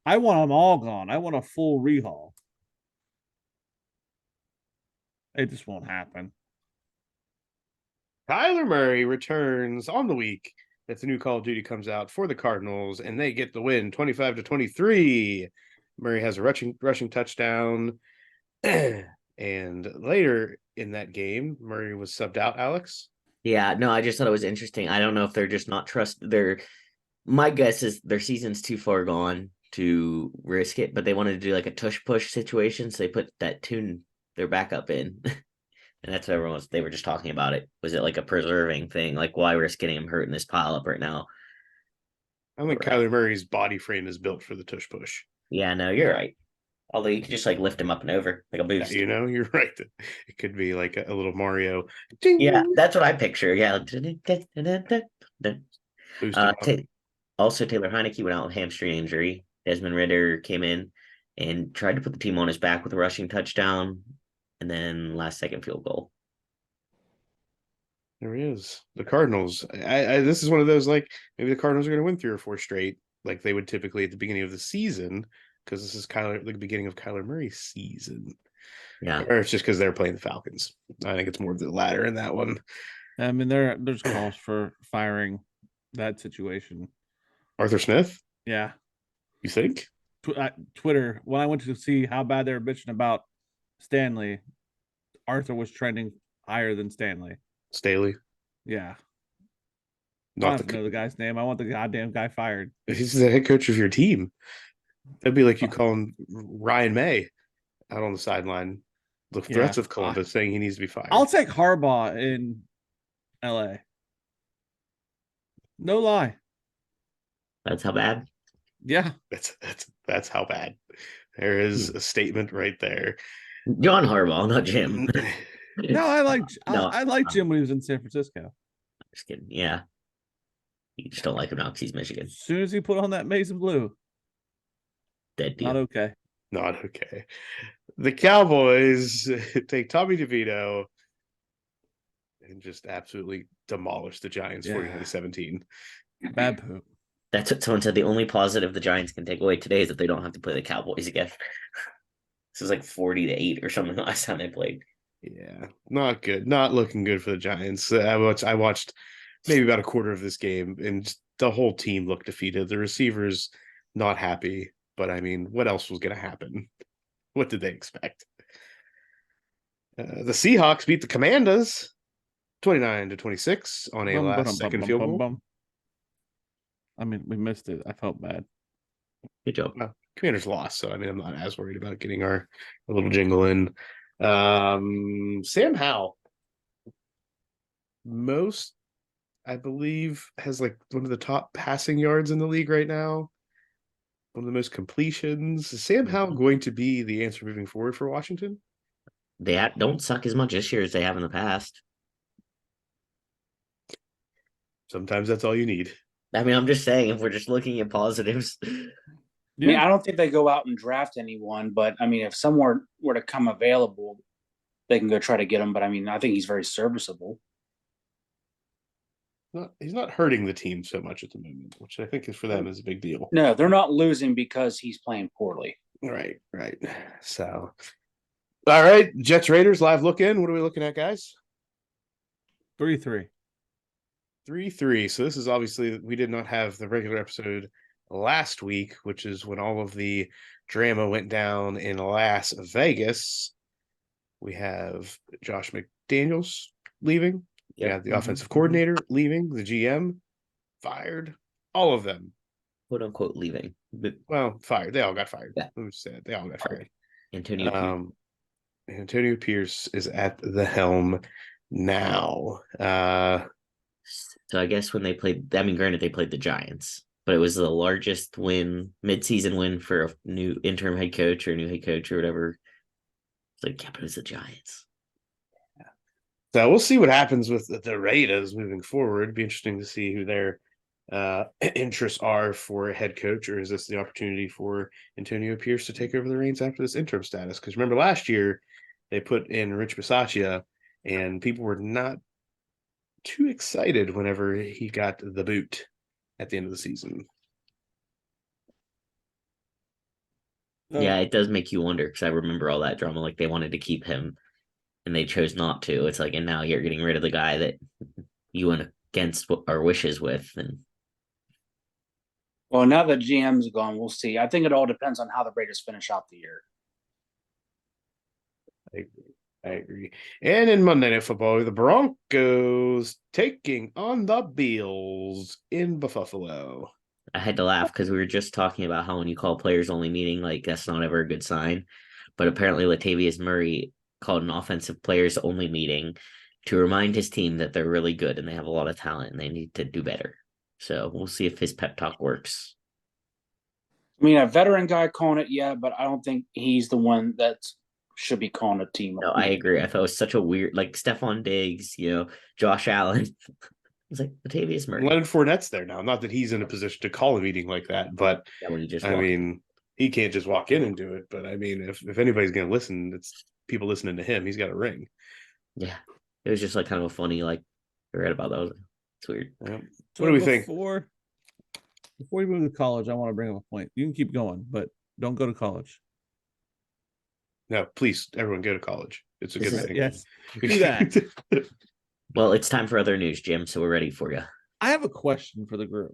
S2: I want them all gone. I want a full rehaul. It just won't happen.
S1: Kyler Murray returns on the week that the new Call of Duty comes out for the Cardinals, and they get the win 25-23. Murray has a rushing touchdown. And later in that game, Murray was subbed out, Alex.
S3: Yeah, no, I just thought it was interesting. I don't know if they're just not my guess is their season's too far gone to risk it, but they wanted to do like a tush push situation, so they put their backup in. And that's what they were just talking about it. Was it like a preserving thing? Like, why risk getting him hurt in this pile up right now?
S1: I think Kyler Murray's body frame is built for the tush push.
S3: Yeah, no, you're right. Although you could just like lift him up and over like a boost.
S1: Yeah, you're right. It could be like a little Mario.
S3: Ding! Yeah, that's what I picture. Yeah. Also, Taylor Heineke went out with hamstring injury. Desmond Ridder came in and tried to put the team on his back with a rushing touchdown, and then last second field goal.
S1: There he is. The Cardinals. This is one of those, like, maybe the Cardinals are going to win 3 or 4 straight, like they would typically at the beginning of the season, because this is the beginning of Kyler Murray's season.
S3: Yeah.
S1: Or it's just because they're playing the Falcons. I think it's more of the latter in that one.
S2: I mean, there's calls for firing that situation.
S1: Arthur Smith?
S2: Yeah.
S1: You think?
S2: Twitter, when I went to see how bad they were bitching about Stanley, Arthur was trending higher than Stanley.
S1: Staley?
S2: Yeah.
S1: Not
S2: I don't know the guy's name. I want the goddamn guy fired.
S1: He's the head coach of your team. That'd be like you calling Ryan May out on the sideline. The threats of Columbus saying he needs to be fired.
S2: I'll take Harbaugh in LA. No lie.
S3: That's how bad.
S2: Yeah.
S1: That's how bad. There is a statement right there.
S3: John Harbaugh, not Jim.
S2: No, I like Jim when he was in San Francisco.
S3: I'm just kidding. Yeah. You just don't like him now because he's Michigan.
S2: As soon as he put on that maize and blue.
S3: Dead deal.
S2: Not okay.
S1: Not okay. The Cowboys take Tommy DeVito and just absolutely demolish the Giants 40-17.
S2: Bad poop.
S3: That's what someone said. The only positive the Giants can take away today is that they don't have to play the Cowboys again. This was like 40-8 or something the last time they played.
S1: Yeah, not good. Not looking good for the Giants. I watched maybe about a quarter of this game, and the whole team looked defeated. The receivers not happy, but I mean, what else was going to happen? What did they expect? The Seahawks beat the Commanders 29-26 on a last-second field goal.
S2: I mean, we missed it. I felt bad.
S3: Good job.
S1: Commanders lost, so I mean, I'm not as worried about getting our little jingle in. Sam Howell, I believe, has like one of the top passing yards in the league right now. One of the most completions. Is Sam Howell going to be the answer moving forward for Washington?
S3: They don't suck as much this year as they have in the past.
S1: Sometimes that's all you need.
S3: I mean, I'm just saying, if we're just looking at positives.
S5: I mean, I don't think they go out and draft anyone, but I mean, if someone were to come available, they can go try to get him. But I mean, I think he's very serviceable.
S1: he's not hurting the team so much at the moment, which I think is for them is a big deal.
S5: No, they're not losing because he's playing poorly.
S1: Right. So, all right, Jets Raiders live look in. What are we looking at, guys?
S2: 3-3.
S1: 3-3. So this is obviously we did not have the regular episode last week, which is when all of the drama went down in Las Vegas. We have Josh McDaniels leaving.
S3: Yep.
S1: We have the offensive coordinator leaving, the GM fired, all of them.
S3: Quote unquote leaving. But
S1: Well, fired. They all got fired.
S3: Yeah.
S1: Let me say it. They all got fired.
S3: Antonio Pierce.
S1: Antonio Pierce is at the helm now.
S3: So I guess when they played, I mean, granted, they played the Giants, but it was the largest midseason win for a new interim head coach or new head coach or whatever. It's like, yeah, but it was the Giants.
S1: So we'll see what happens with the Raiders moving forward. It'd be interesting to see who their interests are for a head coach, or is this the opportunity for Antonio Pierce to take over the reins after this interim status? Because remember last year they put in Rich Bisaccia, and people were not too excited whenever he got the boot at the end of the season.
S3: Yeah, it does make you wonder because I remember all that drama. Like they wanted to keep him, and they chose not to. It's like, and now you're getting rid of the guy that you went against our wishes with. And
S5: Well, now that GM's gone, we'll see. I think it all depends on how the Raiders finish out the year.
S1: I agree. And in Monday Night Football, the Broncos taking on the Bills in Buffalo.
S3: I had to laugh because we were just talking about how when you call players only meeting, like that's not ever a good sign. But apparently Latavius Murray called an offensive players only meeting to remind his team that they're really good and they have a lot of talent and they need to do better. So we'll see if his pep talk works.
S5: I mean, a veteran guy calling it, yeah, but I don't think he's the one that should be calling a team.
S3: No, I agree. I thought it was such a weird, like Stephon Diggs, Josh Allen. It's like Latavius Murray.
S1: Leonard Fournette's there now. Not that he's in a position to call a meeting like that, but
S3: Yeah, when you just
S1: I
S3: walk
S1: mean, he can't just walk in and do it. But I mean, if anybody's going to listen, it's people listening to him. He's got a ring.
S3: Yeah, it was just like kind of a funny, like I read about that. It's weird.
S1: Yeah.
S2: So
S1: What do we think?
S2: Before you move to college, I want to bring up a point. You can keep going, but don't go to college.
S1: No, please, everyone go to college. It's a good thing.
S2: Yes, do that.
S3: Well, it's time for other news, Jim. So we're ready for you.
S2: I have a question for the group.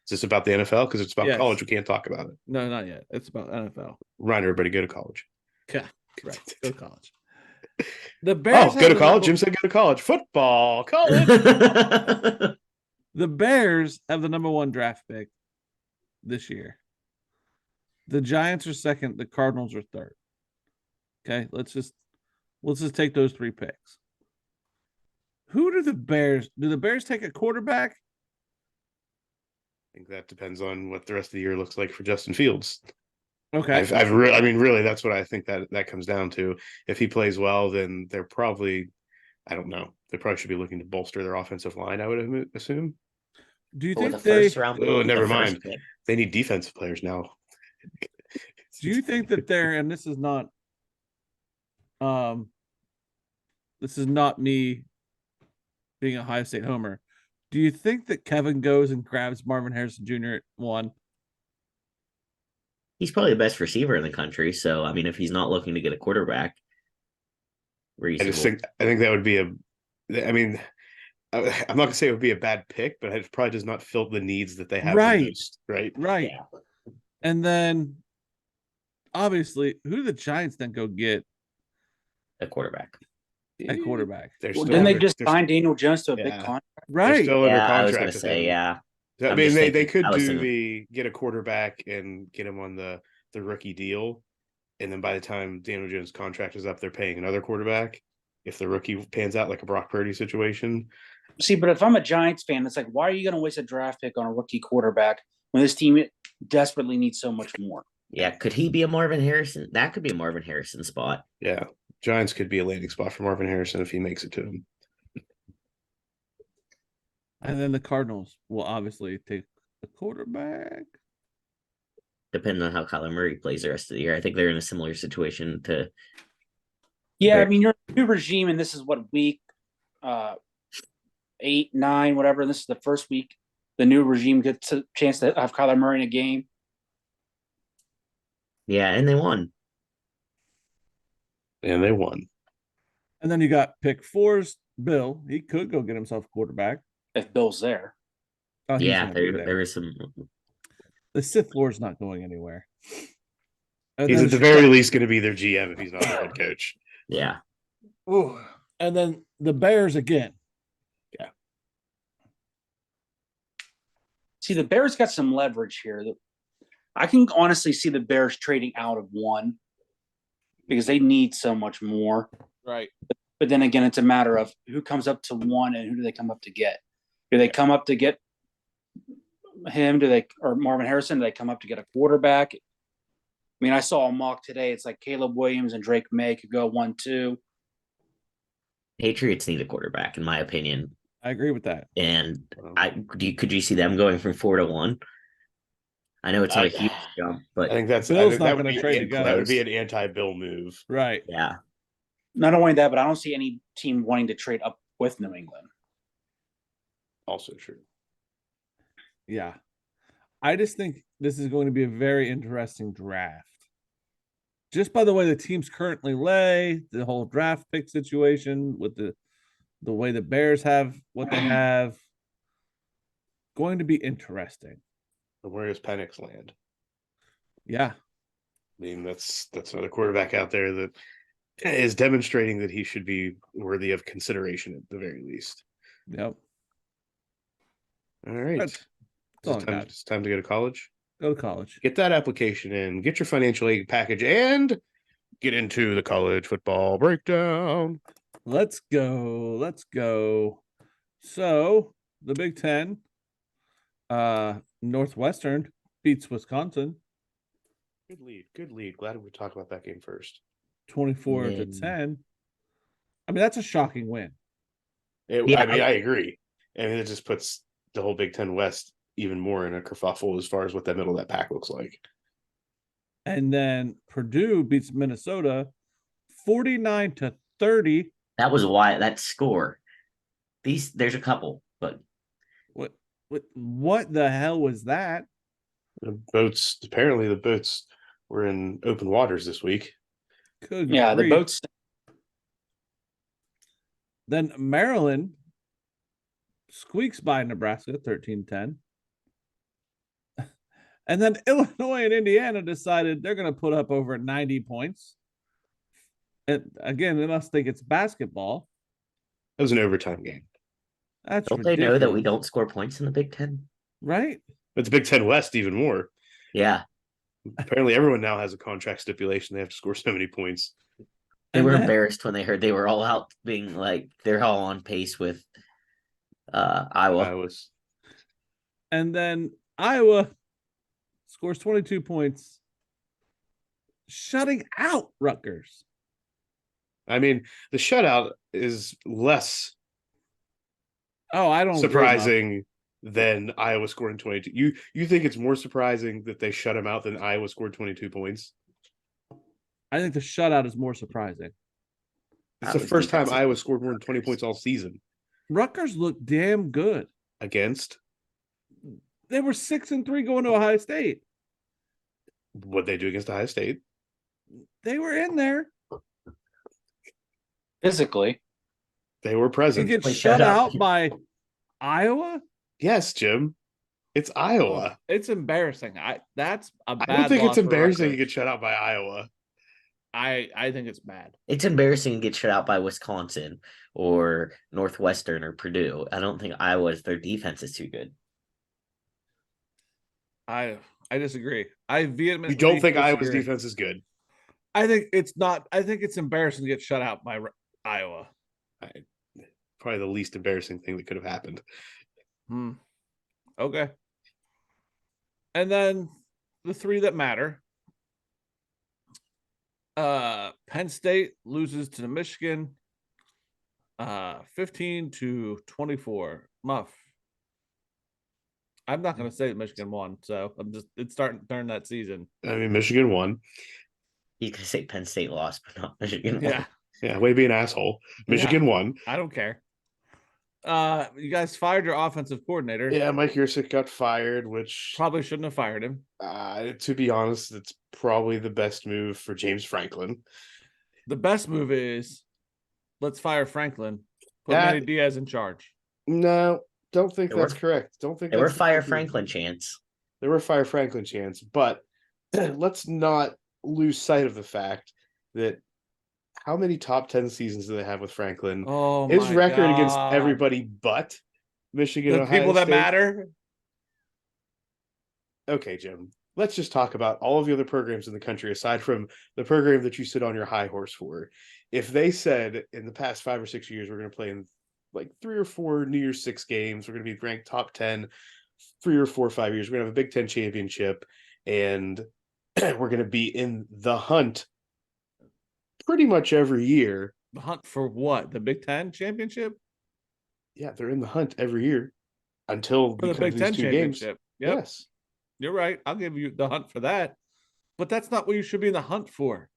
S1: Is this about the NFL? Because it's about
S2: Yes.
S1: college. We can't talk about it.
S2: No, not yet. It's about NFL.
S1: Remind everybody, go to college.
S2: Okay, right. Go to college. The Bears.
S1: Go to college. Jim said go to college. Football, college.
S3: The
S2: The Bears have the number 1 draft pick this year. The Giants are second. The Cardinals are third. Okay, let's just take those 3 picks. Who do the Bears take a quarterback?
S1: I think that depends on what the rest of the year looks like for Justin Fields.
S2: Okay,
S1: really, that's what I think that comes down to. If he plays well, then they're probably, I don't know, they probably should be looking to bolster their offensive line, I would assume.
S2: do you
S3: With
S2: think
S3: a
S2: they?
S3: first round?
S1: Oh,
S3: with
S1: never
S3: the first
S1: mind.
S3: pick.
S1: They need defensive players now.
S2: Do you think that they're? And this is not. This is not me being a Ohio State homer. Do you think that Kevin goes and grabs Marvin Harrison Jr. at 1?
S3: He's probably the best receiver in the country. So I mean, if he's not looking to get a quarterback,
S1: I
S3: reasonable.
S1: think that would be I mean, I'm not gonna say it would be a bad pick, but it probably does not fill the needs that they have
S2: Right.
S1: the most, right?
S2: Right.
S3: Yeah.
S2: And then, obviously, who do the Giants then go get
S3: A quarterback.
S2: at quarterback?
S1: They're
S5: Well,
S1: still
S5: didn't they
S1: under-
S5: just
S1: they're-
S5: sign Daniel Jones to a big
S1: Yeah.
S5: contract?
S1: They're
S2: Right.
S1: still under
S3: Yeah, I was
S1: contract.
S3: gonna
S1: with
S3: say,
S1: him.
S3: yeah.
S1: I
S3: I'm
S1: mean,
S3: just
S1: they
S3: thinking-
S1: could
S3: I was
S1: do
S3: thinking-
S1: get a quarterback and get him on the rookie deal, and then by the time Daniel Jones' contract is up, they're paying another quarterback. If the rookie pans out like a Brock Purdy situation,
S5: See, but if I'm a Giants fan, it's like, why are you going to waste a draft pick on a rookie quarterback when this team desperately needs so much more?
S3: Yeah, could he be a Marvin Harrison? That could be a Marvin Harrison spot.
S1: yeah, Giants could be a landing spot for Marvin Harrison if he makes it to him.
S2: And then the Cardinals will obviously take a quarterback.
S3: Depending on how Kyler Murray plays the rest of the year. I think they're in a similar situation to
S5: Yeah, I
S3: Right.
S5: mean, you're a new regime, and this is what week 8, 9, whatever. This is the first week the new regime gets a chance to have Kyler Murray in a game.
S3: Yeah, and they won.
S1: And they won.
S2: And then you got pick 4's Bill. He could go get himself a quarterback.
S5: If Bill's there.
S2: Oh, he's
S3: Yeah,
S2: gonna be
S3: there is some.
S2: The Sith Lord's not going anywhere. And
S1: He's
S2: then
S1: at the very least going to be their GM if he's not the head coach.
S3: Yeah,
S2: Ooh. And then the Bears again.
S5: See, the Bears got some leverage here. I can honestly see the Bears trading out of one because they need so much more.
S2: Right.
S5: But then again, it's a matter of who comes up to one and who do they come up to get? Do they come up to get him? Or Marvin Harrison? Do they come up to get a quarterback? I mean, I saw a mock today. It's like Caleb Williams and Drake May could go 1-2.
S3: Patriots need a quarterback, in my opinion.
S2: I agree with that.
S3: And could you see them going from 4 to 1? I know it's not a huge jump, but
S1: I think that's
S2: Bill's
S1: that
S2: not
S1: would
S2: gonna
S1: be
S2: trade to go.
S1: that would be an anti-Bill move.
S2: Right.
S3: yeah,
S5: Not only that, but I don't see any team wanting to trade up with New England.
S1: Also true.
S2: Yeah. I just think this is going to be a very interesting draft. Just by the way the teams currently lay, the whole draft pick situation with the way the Bears have what they have, going to be interesting.
S1: And where does Penix land?
S2: Yeah.
S1: I mean, that's another quarterback out there that is demonstrating that he should be worthy of consideration at the very least.
S2: Yep.
S1: All right.
S2: That's all I got.
S1: It's time to go to college.
S2: Go to college.
S1: Get that application in, get your financial aid package, and get into the college football breakdown.
S2: Let's go. Let's go. So the Big Ten, Northwestern beats Wisconsin
S1: Good lead. Good lead. Glad we talked about that game first.
S2: 24-10. I mean, that's a shocking win.
S3: Yeah.
S1: I mean, I agree. I mean, it just puts the whole Big Ten West even more in a kerfuffle as far as what that middle of that pack looks like.
S2: And then Purdue beats Minnesota 49-30.
S3: that was why that score. There's a couple, but
S2: What the hell was that?
S1: Apparently the boats were in open waters this week.
S2: Good
S5: Yeah, the
S2: grief.
S5: boats.
S2: Then Maryland squeaks by Nebraska 13-10. And then Illinois and Indiana decided they're going to put up over 90 points. And again, they must think it's basketball.
S1: It was an overtime game.
S2: That's
S3: don't they know that we
S2: ridiculous.
S3: don't score points in the Big Ten?
S2: Right?
S1: But the Big Ten West even more.
S3: Yeah,
S1: Apparently everyone now has a contract stipulation. They have to score so many points.
S3: they
S2: And
S3: were
S2: then-
S3: embarrassed when they heard they were all out, being like they're all on pace with Iowa.
S1: I was
S2: And then Iowa scores 22 points, shutting out Rutgers.
S1: I mean, the shutout is less
S2: Oh, I don't agree, Muff.
S1: surprising than Iowa scoring 22. You think it's more surprising that they shut them out than Iowa scored 22 points?
S2: I think the shutout is more surprising.
S1: It's the
S3: Iowa's
S1: first time
S3: defensive-
S1: Iowa scored more than 20 points all season
S2: Rutgers looked damn good.
S1: against
S2: They were 6-3 going to Ohio State.
S1: what they do against Ohio State.
S2: They were in there.
S5: Physically.
S1: They were
S2: You
S1: present.
S2: get
S3: Wait,
S2: shut
S3: shut up.
S2: out by Iowa.
S1: Yes, Jim. It's Iowa.
S2: It's embarrassing. That's a bad.
S1: I don't think
S2: loss
S1: it's
S2: for
S1: embarrassing to
S2: Rutgers.
S1: get shut out by Iowa.
S2: I think it's bad.
S3: It's embarrassing to get shut out by Wisconsin or Northwestern or Purdue. I don't think Iowa's their defense is too good.
S2: I disagree. I vehemently.
S1: You don't think Iowa's
S2: disagree.
S1: defense is good?
S2: I think it's not. I think it's embarrassing to get shut out by Iowa.
S1: Probably the least embarrassing thing that could have happened.
S2: Okay. And then the three that matter. Penn State loses to Michigan 15-24. Muff. I'm not going to say that Michigan won, so it's starting during that season.
S1: I mean, Michigan won.
S3: You could say Penn State lost, but not Michigan.
S2: Yeah,
S1: Yeah, way to be an asshole. Michigan won.
S2: I don't care. You guys fired your offensive coordinator.
S1: Yeah, Mike Yurcik got fired, which
S2: Probably shouldn't have fired him.
S1: to be honest, it's probably the best move for James Franklin.
S2: The best move is let's fire Franklin. Put
S1: That-
S2: Manny Diaz in charge.
S1: No, don't think
S3: There
S1: that's
S3: were-
S1: correct. Don't think
S3: There were
S1: that's the
S3: Fire
S1: correct move.
S3: Franklin chants.
S1: There were Fire Franklin chants, but let's not lose sight of the fact that how many top 10 seasons do they have with Franklin?
S2: Oh,
S1: His
S2: my
S1: record against
S2: God.
S1: everybody but Michigan,
S2: The
S1: Ohio
S2: people that
S1: State.
S2: matter.
S1: Okay, Jim. Let's just talk about all of the other programs in the country aside from the program that you sit on your high horse for. If they said in the past 5 or 6 years we're going to play in like 3 or 4 New Year's Six games, we're going to be ranked top 10 3 or 4 or 5 years, we're going to have a Big Ten championship, and we're going to be in the hunt pretty much every year.
S2: The hunt for what? The Big Ten championship?
S1: Yeah, they're in the hunt every year until
S2: For the
S1: because
S2: Big
S1: of these
S2: Ten
S1: 2 games.
S2: championship. Yep.
S1: Yes.
S2: You're right. I'll give you the hunt for that. But that's not what you should be in the hunt for.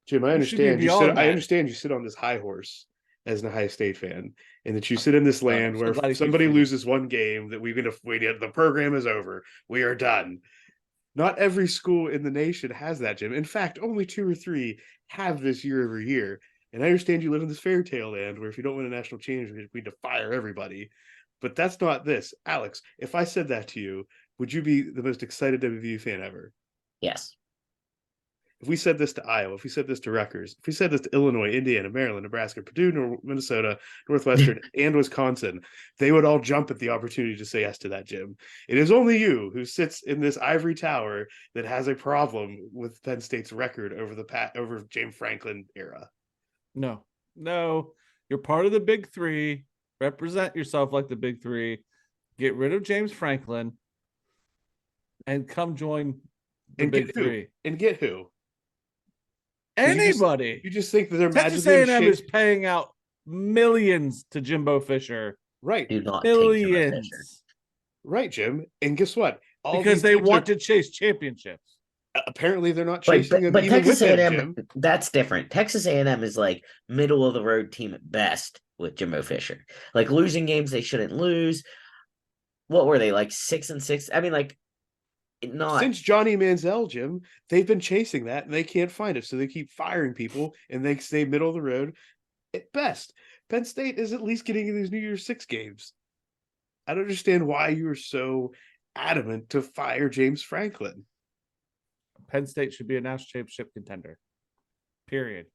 S1: Jim, I
S2: You should be
S1: understand you sit.
S2: beyond
S1: I
S2: that.
S1: understand you sit on this high horse as an Ohio State fan, and that you sit in this land
S2: so
S1: where
S2: glad he
S1: if somebody
S2: keeps-
S1: loses one game, that the program is over. We are done. Not every school in the nation has that, Jim. In fact, only 2 or 3 have this year over year. And I understand you live in this fairy tale land where if you don't win a national championship, we need to fire everybody. But that's not this. Alex, if I said that to you, would you be the most excited WVU fan ever?
S3: Yes.
S1: If we said this to Iowa, if we said this to Rutgers, if we said this to Illinois, Indiana, Maryland, Nebraska, Purdue, Minnesota, Northwestern, and Wisconsin, they would all jump at the opportunity to say yes to that, Jim. It is only you who sits in this ivory tower that has a problem with Penn State's record over James Franklin era.
S2: No. You're part of the Big Three. Represent yourself like the Big Three. Get rid of James Franklin and come join the
S1: And
S2: Big
S1: get who?
S2: Three.
S1: And get who? you just-
S2: Anybody.
S1: You just think that they're
S2: Texas
S1: magically
S2: A&M
S1: in
S2: is
S1: shape,
S2: paying out millions to Jimbo Fisher.
S1: right?
S3: Do not take Jimbo Fisher.
S2: Millions.
S1: Right, Jim. And guess what? All
S2: Because
S1: these
S2: they
S1: teams
S2: want to chase championships.
S1: apparently they're not
S3: But,
S1: chasing them
S3: but
S1: even
S3: Texas
S1: with
S3: A&M,
S1: them, Jim.
S3: that's different. Texas A&M is like middle of the road team at best with Jimbo Fisher. Like losing games they shouldn't lose. What were they, like 6-6? I mean, like not
S1: Since Johnny Manziel, Jim, they've been chasing that and they can't find it. So they keep firing people and they stay middle of the road at best. Penn State is at least getting in these New Year's Six games. I don't understand why you are so adamant to fire James Franklin.
S2: Penn State should be a national championship contender. Period.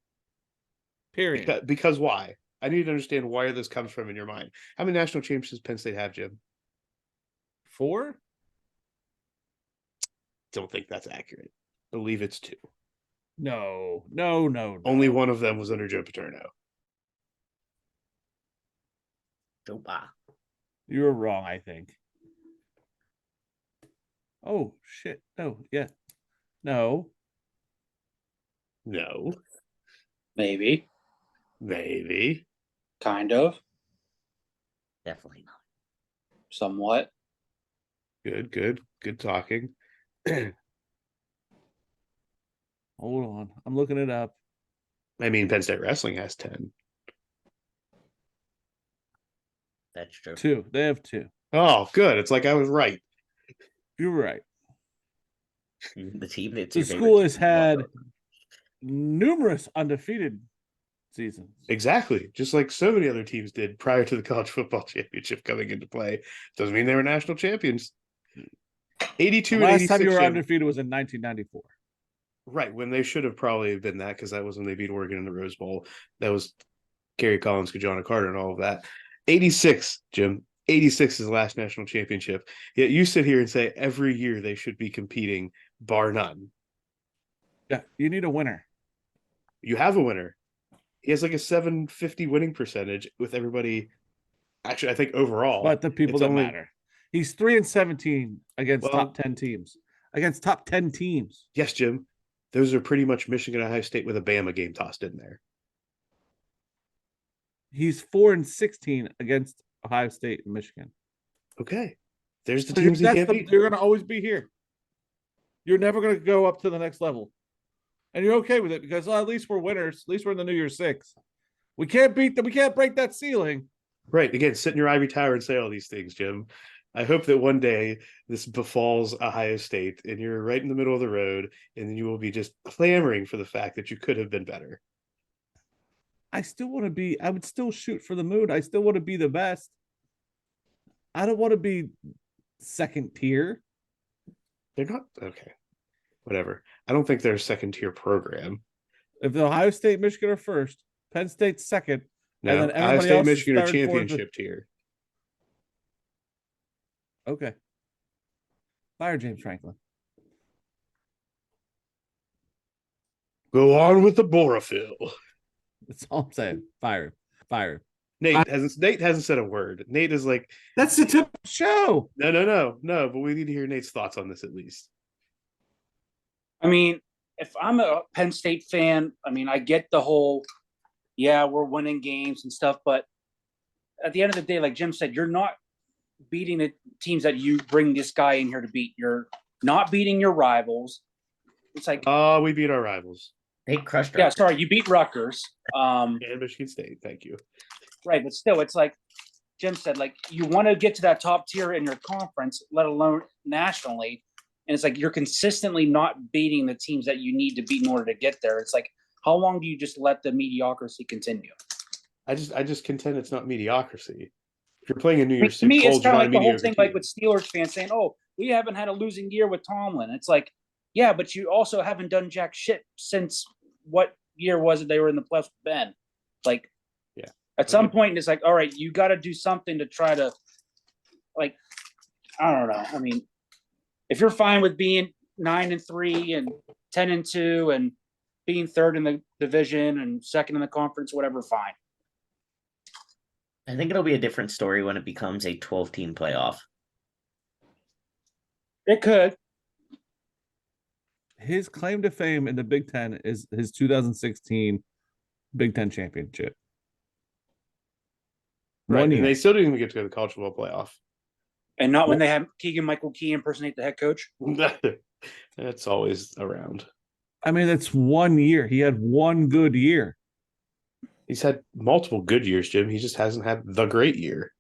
S1: Because why? I need to understand where this comes from in your mind. How many national championships Penn State have, Jim?
S2: 4?
S1: Don't think that's accurate. I believe it's 2.
S2: No.
S1: Only one of them was under Joe Paterno.
S2: You're wrong, I think. Oh, shit. No, yeah. No.
S1: No,
S5: Maybe,
S1: maybe.
S5: kind of,
S3: definitely not.
S5: somewhat.
S1: Good talking.
S2: Hold on. I'm looking it up.
S1: I mean, Penn State Wrestling has 10.
S3: That's true.
S2: 2. They have 2.
S1: Oh, good. It's like I was right.
S2: You're right.
S3: The team that's
S2: The
S3: your favorite
S2: school has
S3: team.
S2: had numerous undefeated seasons.
S1: Exactly. Just like so many other teams did prior to the college football championship coming into play. Doesn't mean they were national champions. 82
S2: The
S1: and
S2: last
S1: 86.
S2: time you were
S1: Jim.
S2: undefeated was in 1994.
S1: Right. When they should have probably been that, because that was when they beat Oregon in the Rose Bowl. That was Kerry Collins, Kajana Carter, and all of that. 86, Jim. 86 is the last national championship. Yet you sit here and say every year they should be competing, bar none.
S2: Yeah, you need a winner.
S1: You have a winner. He has like a 750 winning percentage with everybody. Actually, I think overall.
S2: But the people
S1: it's
S2: that
S1: only-
S2: matter. He's 3-17 against
S1: Well-
S2: top 10 teams. Against top 10 teams.
S1: Yes, Jim. Those are pretty much Michigan, Ohio State with a Bama game tossed in there.
S2: He's 4-16 against Ohio State and Michigan.
S1: Okay. There's the
S2: So
S1: teams he can't beat.
S2: you're going to always be here. You're never going to go up to the next level. And you're okay with it because at least we're winners. At least we're in the New Year's Six. We can't beat them. We can't break that ceiling.
S1: Right. Again, sit in your ivory tower and say all these things, Jim. I hope that one day this befalls Ohio State and you're right in the middle of the road and then you will be just clamoring for the fact that you could have been better.
S2: I would still shoot for the moon. I still want to be the best. I don't want to be second tier.
S1: They're not okay. Whatever. I don't think they're a second tier program.
S2: If the Ohio State, Michigan are first, Penn State's second,
S1: No,
S2: and then
S1: Ohio
S2: everybody
S1: State,
S2: else
S1: Michigan
S2: is
S1: are
S2: third,
S1: championship tier.
S2: Okay. Fire James Franklin.
S1: Go on with the Borophil.
S2: That's all I'm saying. Fire. Fire.
S1: Nate hasn't said a word. Nate is like,
S2: That's the tip of the show.
S1: no. But we need to hear Nate's thoughts on this at least.
S5: I mean, if I'm a Penn State fan, I mean, I get the whole, yeah, we're winning games and stuff, but at the end of the day, like Jim said, you're not beating the teams that you bring this guy in here to beat. You're not beating your rivals. It's like,
S1: Oh, we beat our rivals.
S3: They crushed.
S5: yeah,
S3: Rutgers.
S5: sorry, you beat Rutgers.
S1: And Michigan State. Thank you.
S5: Right, but still, it's like Jim said, like you want to get to that top tier in your conference, let alone nationally. And it's like you're consistently not beating the teams that you need to beat in order to get there. It's like, how long do you just let the mediocrity continue?
S1: I just contend it's not mediocrity. If you're playing a New Year's
S5: To me,
S1: Six
S5: it's
S1: Bowl,
S5: kind of
S1: you're
S5: like the
S1: not a
S5: whole
S1: mediocre
S5: thing, like
S1: team.
S5: with Steelers fans saying, "Oh, we haven't had a losing year with Tomlin." It's like, yeah, but you also haven't done jack shit since what year was it they were in the playoffs with Ben? Like,
S1: yeah,
S5: at some point, it's like, all right, you got to do something to try to, like, I don't know. I mean, if you're fine with being 9-3 and 10-2 and being third in the division and second in the conference, whatever, fine.
S3: I think it'll be a different story when it becomes a 12-team playoff.
S5: It could.
S2: His claim to fame in the Big Ten is his 2016 Big Ten championship.
S1: Right.
S2: 1
S1: And
S2: year.
S1: they still didn't even get to the college football playoff.
S5: And not when they have Keegan Michael Key impersonate the head coach.
S1: That's always around.
S2: I mean, that's 1 year. He had one good year.
S1: He's had multiple good years, Jim. He just hasn't had the great year.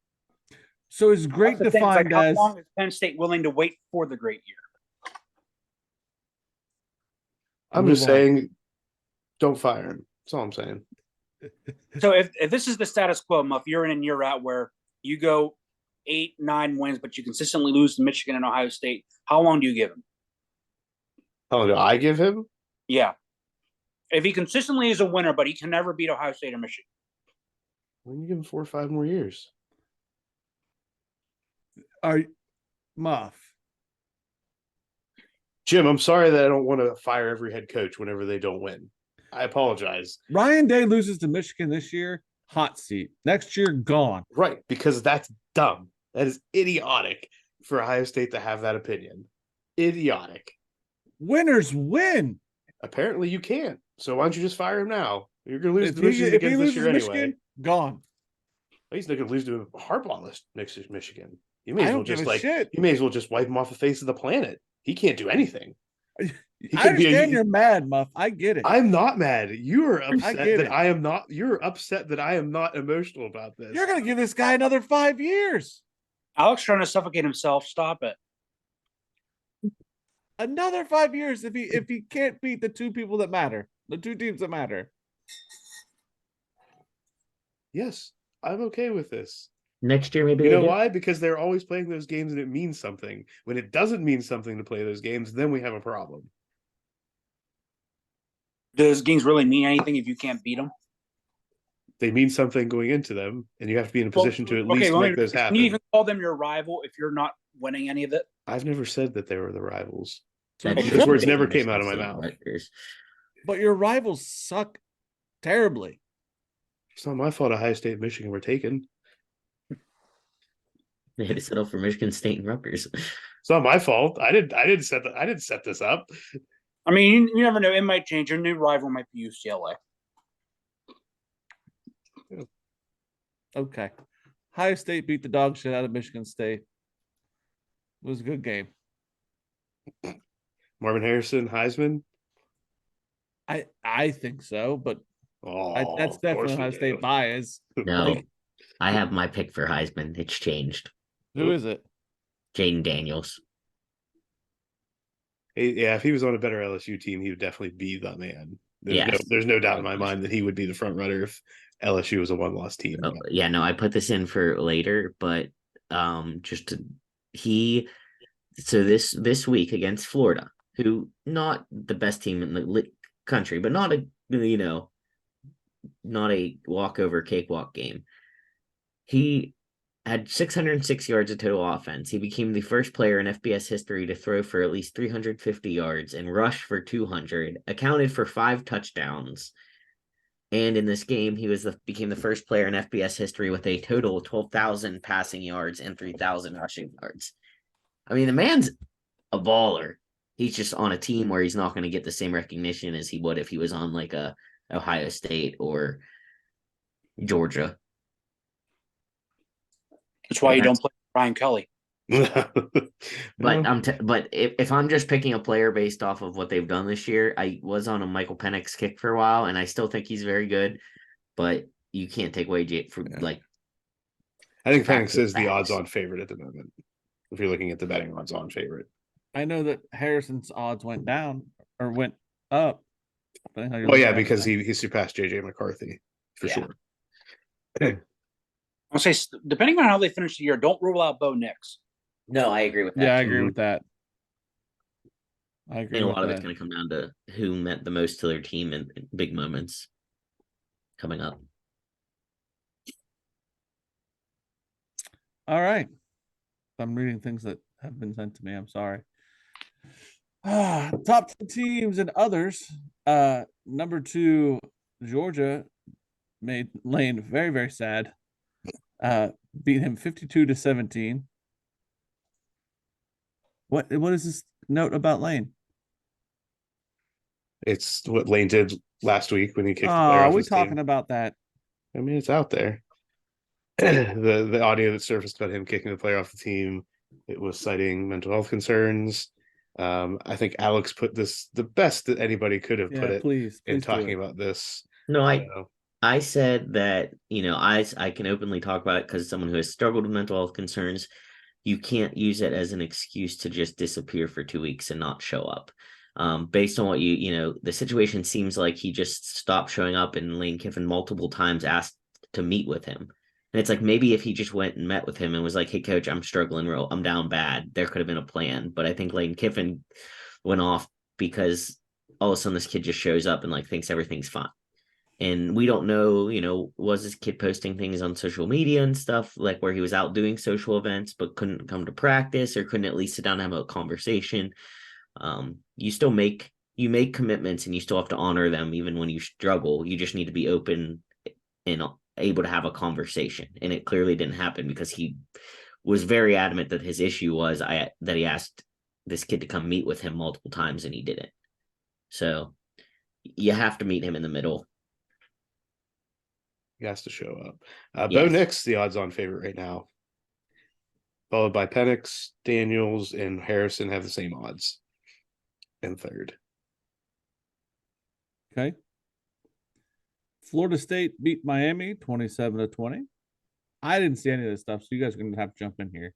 S2: So is great
S5: That's the thing, it's like,
S2: defined
S5: how
S2: as
S5: long is Penn State willing to wait for the great year?
S1: I'm
S2: Move
S1: just
S2: on.
S1: saying, don't fire him. That's all I'm saying.
S5: So if this is the status quo, Muff, year in and year out, where you go 8-9 wins, but you consistently lose to Michigan and Ohio State, how long do you give him?
S1: How long do I give him?
S5: Yeah. If he consistently is a winner, but he can never beat Ohio State or Michigan.
S1: When you give him 4 or 5 more years.
S2: Muff.
S1: Jim, I'm sorry that I don't want to fire every head coach whenever they don't win. I apologize.
S2: Ryan Day loses to Michigan this year, hot seat. Next year, gone.
S1: Right, because that's dumb. That is idiotic for Ohio State to have that opinion. Idiotic.
S2: Winners win.
S1: Apparently you can't. So why don't you just fire him now? You're going to lose
S2: If
S1: to
S2: he,
S1: Michigan
S2: if he
S1: again this
S2: loses
S1: year anyway.
S2: Michigan, gone.
S1: He's not going to lose to Harbaugh next to Michigan. You
S2: I
S1: may as well
S2: don't give
S1: just
S2: a shit.
S1: you may as well just wipe him off the face of the planet. He can't do anything.
S2: I
S1: could be
S2: understand you're mad, Muff. I get it.
S1: I'm not mad. You are upset
S2: get
S1: that
S2: it.
S1: I am not. You're upset that I am not emotional about this.
S2: You're going to give this guy another 5 years.
S5: Alex trying to suffocate himself. Stop it.
S2: Another 5 years if he can't beat the two people that matter, the two teams that matter.
S1: Yes, I'm okay with this.
S3: Next year, maybe
S1: You
S3: they
S1: know
S3: do.
S1: why? Because they're always playing those games and it means something. When it doesn't mean something to play those games, then we have a problem.
S5: Does games really mean anything if you can't beat them?
S1: They mean something going into them, and you have to be in a position to at least make those happen.
S5: Can you even call them your rival if you're not winning any of it?
S1: I've never said that they were the rivals.
S3: That
S1: Those
S3: should
S1: words
S3: be
S1: never
S3: Michigan
S1: came out of my
S3: State
S1: mouth.
S3: Rutgers.
S2: But your rivals suck terribly.
S1: It's not my fault Ohio State and Michigan were taken.
S3: They had to settle for Michigan State and Rutgers.
S1: It's not my fault. I didn't set this up.
S5: I mean, you never know. It might change. Your new rival might be UCLA.
S2: Okay. Ohio State beat the dog shit out of Michigan State. It was a good game.
S1: Marvin Harrison, Heisman.
S2: I think so, but
S1: Oh,
S2: That's
S1: of course
S2: definitely
S1: we
S2: Ohio
S1: do.
S2: State bias.
S3: No,
S2: Like,
S3: I have my pick for Heisman. It's changed.
S2: who is it?
S3: Jaden Daniels.
S1: Yeah, if he was on a better LSU team, he would definitely be the man.
S3: Yes.
S1: There's no doubt in my mind that he would be the front runner if LSU was a one-loss team.
S3: Oh, yeah, no, I put this in for later, but he so this week against Florida, who not the best team in the country, but not a not a walkover cakewalk game. He had 606 yards of total offense. He became the first player in FBS history to throw for at least 350 yards and rush for 200, accounted for 5 touchdowns. And in this game, he became the first player in FBS history with a total of 12,000 passing yards and 3,000 rushing yards. I mean, the man's a baller. He's just on a team where he's not going to get the same recognition as he would if he was on like a Ohio State or Georgia.
S5: That's why you don't play Brian Kelly.
S3: But if I'm just picking a player based off of what they've done this year, I was on a Michael Penix kick for a while, and I still think he's very good. But you can't take away like.
S1: I think Penix is the odds-on favorite at the moment. If you're looking at the betting odds-on favorite,
S2: I know that Harrison's odds went down or went up.
S1: Well, yeah, because he surpassed JJ McCarthy for sure.
S5: I'll say, depending on how they finish the year, don't rule out Bo Nix.
S3: No, I agree with that.
S2: Yeah, I agree with that. I agree.
S3: And a lot of it's going to come down to who meant the most to their team in big moments coming up.
S2: All right. I'm reading things that have been sent to me. I'm sorry. Top 10 teams and others. Number 2, Georgia made Lane very, very sad. Beat him 52-17. What is this note about Lane?
S1: It's what Lane did last week when he kicked the player off.
S2: Are we talking about that?
S1: I mean, it's out there. the audio that surfaced about him kicking the player off the team, it was citing mental health concerns. I think Alex put this the best that anybody could have put it
S2: please
S1: in talking about this.
S3: No, I said that, I can openly talk about it because as someone who has struggled with mental health concerns, you can't use it as an excuse to just disappear for 2 weeks and not show up. Based on what the situation seems like he just stopped showing up, and Lane Kiffin multiple times asked to meet with him. And it's like, maybe if he just went and met with him and was like, hey, coach, I'm struggling I'm down bad, there could have been a plan. But I think Lane Kiffin went off because all of a sudden this kid just shows up and like thinks everything's fine. And we don't know, was this kid posting things on social media and stuff like where he was out doing social events, but couldn't come to practice or couldn't at least sit down and have a conversation. You make commitments and you still have to honor them even when you struggle. You just need to be open and able to have a conversation. And it clearly didn't happen because he was very adamant that his issue was that he asked this kid to come meet with him multiple times and he didn't. So you have to meet him in the middle.
S1: He has to show up. Bo Nix, the odds-on favorite right now, followed by Penix, Daniels, and Harrison have the same odds in third.
S2: Okay. Florida State beat Miami 27-20. I didn't see any of this stuff, so you guys are going to have to jump in here.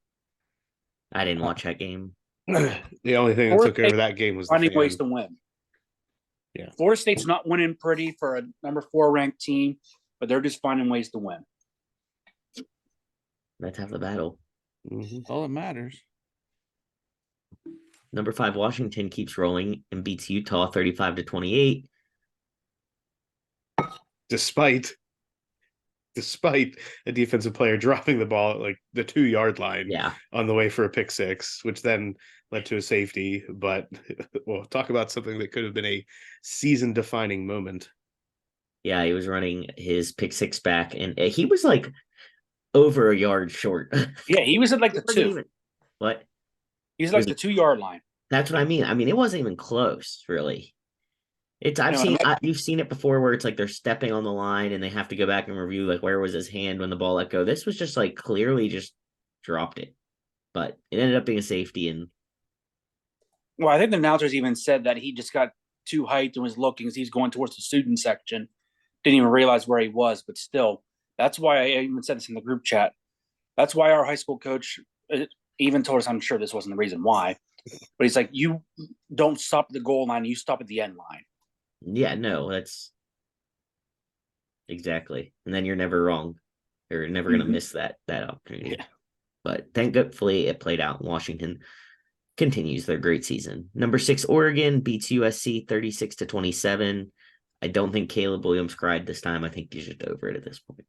S3: I didn't watch that game.
S1: The only thing that took over that game was
S5: finding ways to win.
S1: Yeah.
S5: Florida State's not winning pretty for a number 4 ranked team, but they're just finding ways to win.
S3: Let's have the battle.
S2: That's all that matters.
S3: Number 5, Washington keeps rolling and beats Utah 35-28.
S1: Despite a defensive player dropping the ball at like the 2-yard line on the way for a pick 6, which then led to a safety. But we'll talk about something that could have been a season-defining moment.
S3: Yeah, he was running his pick 6 back, and he was like over a yard short.
S5: Yeah, he was at like the 2.
S3: What?
S5: He's like the 2-yard line.
S3: That's what I mean. I mean, it wasn't even close, really. You've seen it before where it's like they're stepping on the line and they have to go back and review like where was his hand when the ball let go. This was just like clearly just dropped it, but it ended up being a safety. And
S5: well, I think the announcers even said that he just got too hyped and was looking as he's going towards the student section, didn't even realize where he was. But still, that's why I even said this in the group chat. That's why our high school coach even told us, I'm sure this wasn't the reason why, but he's like, you don't stop at the goal line, you stop at the end line.
S3: Yeah, no, that's exactly. And then you're never wrong. You're never going to miss that opportunity.
S1: Yeah.
S3: But thankfully it played out. Washington continues their great season. Number 6, Oregon beats USC 36-27. I don't think Caleb Williams cried this time. I think he's just over it at this point.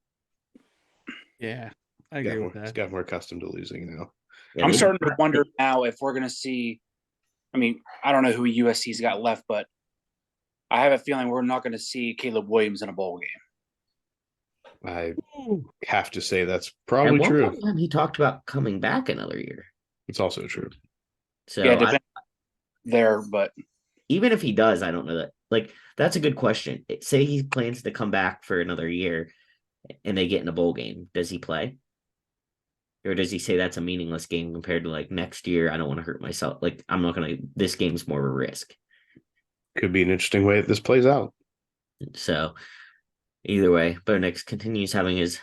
S2: Yeah, I agree with
S1: He's
S2: that.
S1: got more accustomed to losing now.
S3: Yeah,
S5: I'm starting to wonder now if we're going to see. I mean, I don't know who USC's got left, but I have a feeling we're not going to see Caleb Williams in a bowl game.
S1: I have to say that's
S3: At
S1: probably
S3: one
S1: true.
S3: point, he talked about coming back another year.
S1: It's also true.
S3: So
S5: Yeah, depends there, but
S3: even if he does, I don't know that. Like, that's a good question. Say he plans to come back for another year and they get in a bowl game. Does he play? Or does he say that's a meaningless game compared to like next year? I don't want to hurt myself. Like, I'm not going to, this game's more of a risk.
S1: Could be an interesting way that this plays out.
S3: So either way, Bo Nix continues having his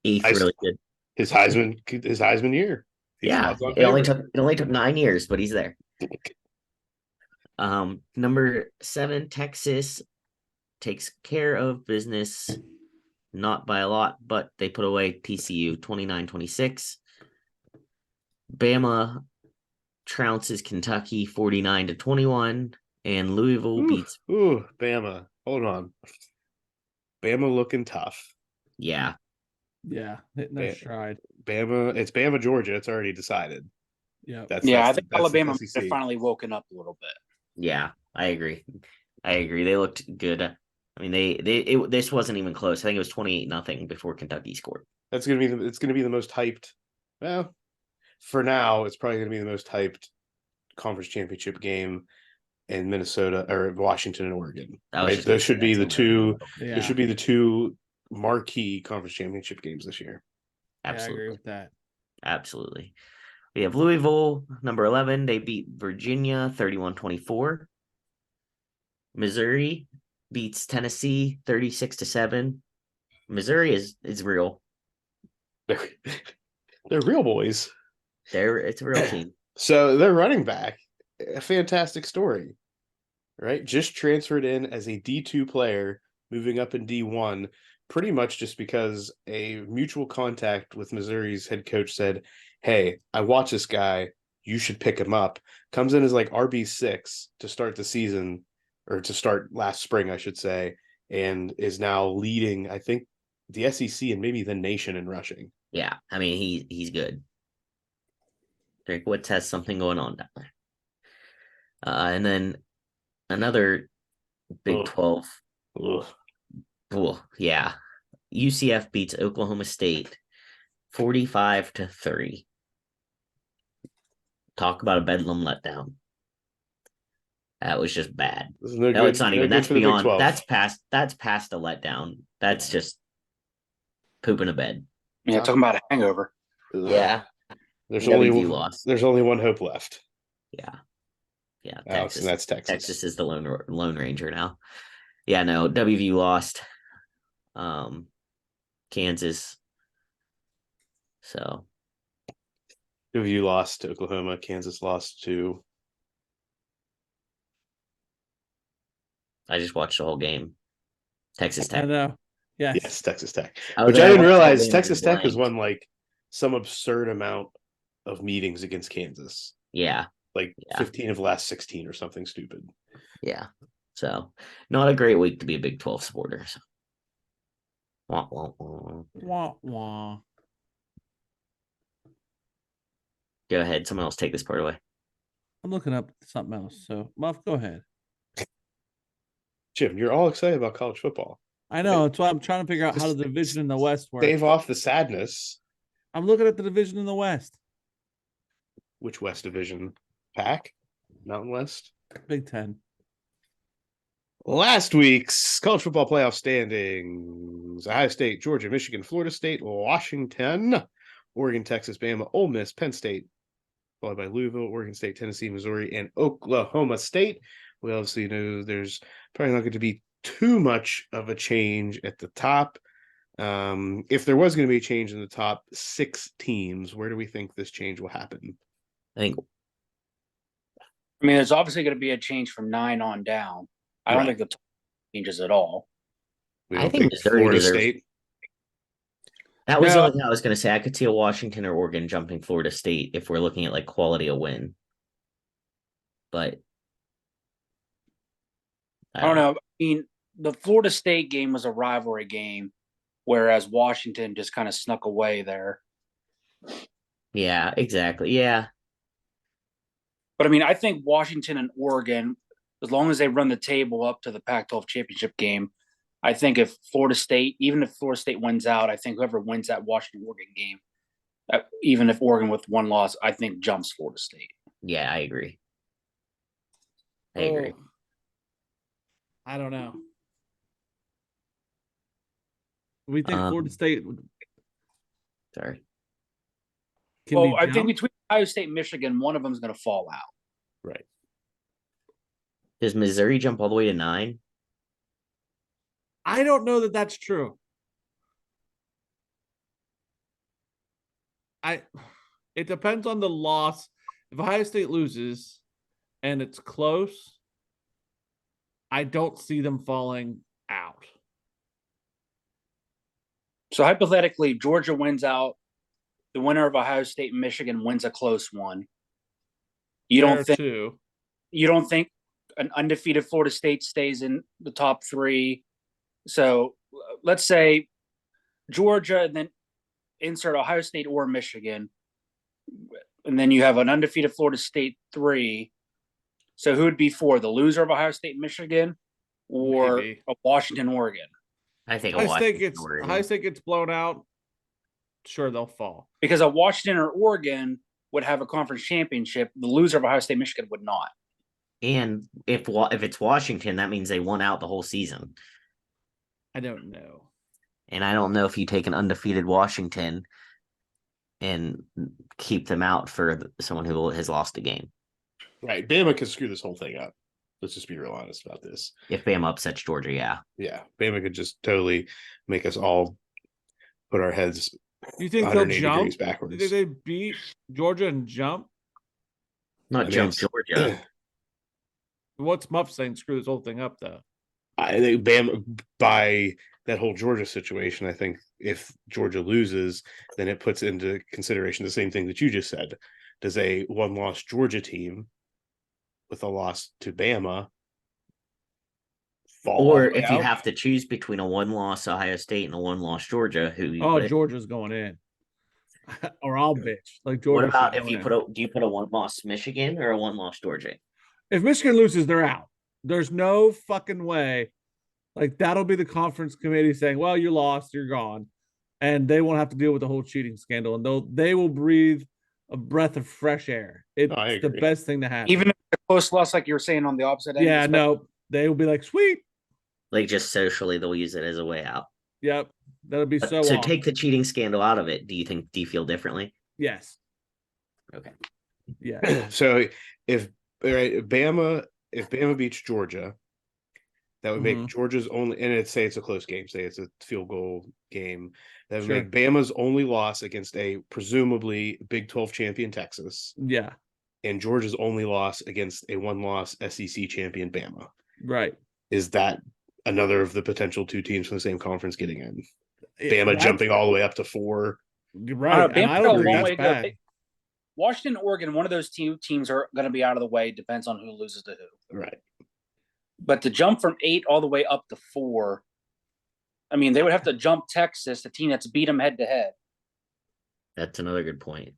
S3: eighth really good.
S1: His Heisman year. He's
S3: Yeah,
S1: odds on
S3: it only
S1: favorite.
S3: took 9 years, but he's there. Number 7, Texas takes care of business, not by a lot, but they put away TCU 29-26. Bama trounces Kentucky 49-21, and Louisville beats.
S1: Bama. Hold on. Bama looking tough.
S3: Yeah.
S2: Yeah, hitting their stride.
S1: Bama. It's Bama, Georgia. It's already decided.
S2: Yeah.
S5: I think Alabama might have finally woken up a little bit.
S3: Yeah, I agree. They looked good. I mean, this wasn't even close. I think it was 28-0 before Kentucky scored.
S1: It's gonna be the most hyped. Well, for now, it's probably gonna be the most hyped conference championship game in Minnesota or Washington and Oregon. Right? Those should be the two.
S2: Yeah.
S1: There should be the two marquee conference championship games this year.
S3: Absolutely.
S2: Yeah, I agree with that.
S3: Absolutely. We have Louisville, number 11. They beat Virginia 31-24. Missouri beats Tennessee 36-7. Missouri is real.
S1: They're real boys.
S3: It's a real team.
S1: So their running back, a fantastic story, right? Just transferred in as a D2 player, moving up in D1, pretty much just because a mutual contact with Missouri's head coach said, hey, I watch this guy, you should pick him up. Comes in as like RB6 to start the season, or to start last spring, I should say, and is now leading, I think, the SEC and maybe the nation in rushing.
S3: Yeah, I mean, he's good. Drake Woods has something going on down there. And then another Big 12. Yeah. UCF beats Oklahoma State 45-3. Talk about a bedlam letdown. That was just bad. No, it's not even. That's beyond. That's past a letdown. That's just pooping a bed.
S5: Yeah, talking about a hangover.
S3: Yeah.
S1: There's only one hope left.
S3: Yeah.
S1: Alex, and that's Texas.
S3: Texas is the Lone Ranger now. Yeah, no, WVU lost. Kansas. So
S1: WVU lost to Oklahoma. Kansas lost to.
S3: I just watched the whole game. Texas Tech.
S2: I know.
S1: Yes, Texas Tech.
S3: Which
S1: I didn't realize Texas Tech has won like some absurd amount of meetings against Kansas.
S3: Yeah.
S1: 15 of the last 16 or something stupid.
S3: Yeah. So not a great week to be a Big 12 supporter. So. Wah, wah, wah.
S2: Wah, wah.
S3: Go ahead. Someone else take this part away.
S2: I'm looking up something else. So, Muff, go ahead.
S1: Jim, you're all excited about college football.
S2: I know. That's why I'm trying to figure out how the division in the West works.
S1: Stave off the sadness.
S2: I'm looking at the division in the West.
S1: Which West division? Pac? Mountain West?
S2: Big Ten.
S1: Last week's college football playoff standings: Ohio State, Georgia, Michigan, Florida State, Washington, Oregon, Texas, Bama, Ole Miss, Penn State, followed by Louisville, Oregon State, Tennessee, Missouri, and Oklahoma State. We obviously know there's probably not going to be too much of a change at the top. If there was going to be a change in the top 6 teams, where do we think this change will happen?
S3: I think
S5: I mean, there's obviously going to be a change from 9 on down. I don't think the top changes at all.
S1: We
S3: I
S1: don't
S3: think Missouri
S1: Florida
S3: deserves-
S1: State.
S3: that was
S5: No.
S3: the only thing I was going to say. I could see a Washington or Oregon jumping Florida State if we're looking at like quality of win. But
S5: I don't know. I mean, the Florida State game was a rivalry game, whereas Washington just kind of snuck away there.
S3: Yeah, exactly. Yeah.
S5: But I mean, I think Washington and Oregon, as long as they run the table up to the Pac-12 championship game, I think if Florida State, even if Florida State wins out, I think whoever wins that Washington-Oregon game, even if Oregon with 1 loss, I think jumps Florida State.
S3: Yeah, I agree. I agree.
S2: Oh, I don't know. We think Florida State
S3: Sorry.
S2: can
S5: Well,
S2: be
S5: I think
S2: jumped?
S5: between Ohio State and Michigan, one of them is going to fall out.
S1: Right.
S3: Does Missouri jump all the way to 9?
S2: I don't know that that's true. It depends on the loss. If Ohio State loses and it's close, I don't see them falling out.
S5: So hypothetically, Georgia wins out. The winner of Ohio State and Michigan wins a close one. You
S2: There
S5: don't think
S2: too.
S5: an undefeated Florida State stays in the top 3? So let's say Georgia, and then insert Ohio State or Michigan, and then you have an undefeated Florida State 3. So who would be 4? The loser of Ohio State, Michigan, or
S2: Maybe.
S5: a Washington, Oregon?
S3: I think
S2: Ohio State gets blown out. Sure, they'll fall.
S5: Because a Washington or Oregon would have a conference championship. The loser of Ohio State, Michigan would not.
S3: And if it's Washington, that means they won out the whole season.
S2: I don't know.
S3: And I don't know if you take an undefeated Washington and keep them out for someone who has lost a game.
S1: Right. Bama could screw this whole thing up. Let's just be real honest about this.
S3: If Bama upsets Georgia, yeah.
S1: Yeah. Bama could just totally make us all put our heads
S2: You think they'll
S1: 180
S2: jump?
S1: degrees backwards.
S2: Did they beat Georgia and jump?
S3: Not jump Georgia.
S2: What's Muff saying? Screw this whole thing up, though.
S1: I think Bama, by that whole Georgia situation, I think if Georgia loses, then it puts into consideration the same thing that you just said. Does a 1-loss Georgia team with a loss to Bama fall?
S3: Or
S1: all the way
S3: if you
S1: out?
S3: have to choose between a 1-loss Ohio State and a 1-loss Georgia, who you
S2: Oh,
S3: put it?
S2: Georgia's going in. Or I'll bitch. Like
S3: What
S2: Georgia.
S3: about if you do you put a 1-loss Michigan or a 1-loss Georgia?
S2: If Michigan loses, they're out. There's no fucking way. Like, that'll be the conference committee saying, well, you lost, you're gone. And they won't have to deal with the whole cheating scandal. And they will breathe a breath of fresh air. It's the
S1: agree.
S2: best thing to happen.
S5: Even if it's a close loss, like you were saying on the opposite end.
S2: Yeah, no. They will be like, sweet.
S3: Like just socially, they'll use it as a way out.
S2: Yep. That'll be
S3: But
S2: so
S3: so
S2: awesome.
S3: take the cheating scandal out of it. Do you feel differently?
S2: Yes.
S3: Okay.
S2: Yeah.
S1: So if Bama beats Georgia, that would make Georgia's only, and say it's a close game, say it's a field goal game, that would make Bama's only loss against a presumably Big 12 champion Texas.
S2: Yeah.
S1: And Georgia's only loss against a 1-loss SEC champion Bama.
S2: Right.
S1: Is that another of the potential 2 teams from the same conference getting in?
S2: Yeah,
S1: Bama jumping all the way up to 4.
S2: Right. And I don't think that's bad.
S5: Washington, Oregon, one of those teams are going to be out of the way. Depends on who loses to who.
S1: Right.
S5: But to jump from 8 all the way up to 4, I mean, they would have to jump Texas, the team that's beat them head to head.
S3: That's another good point.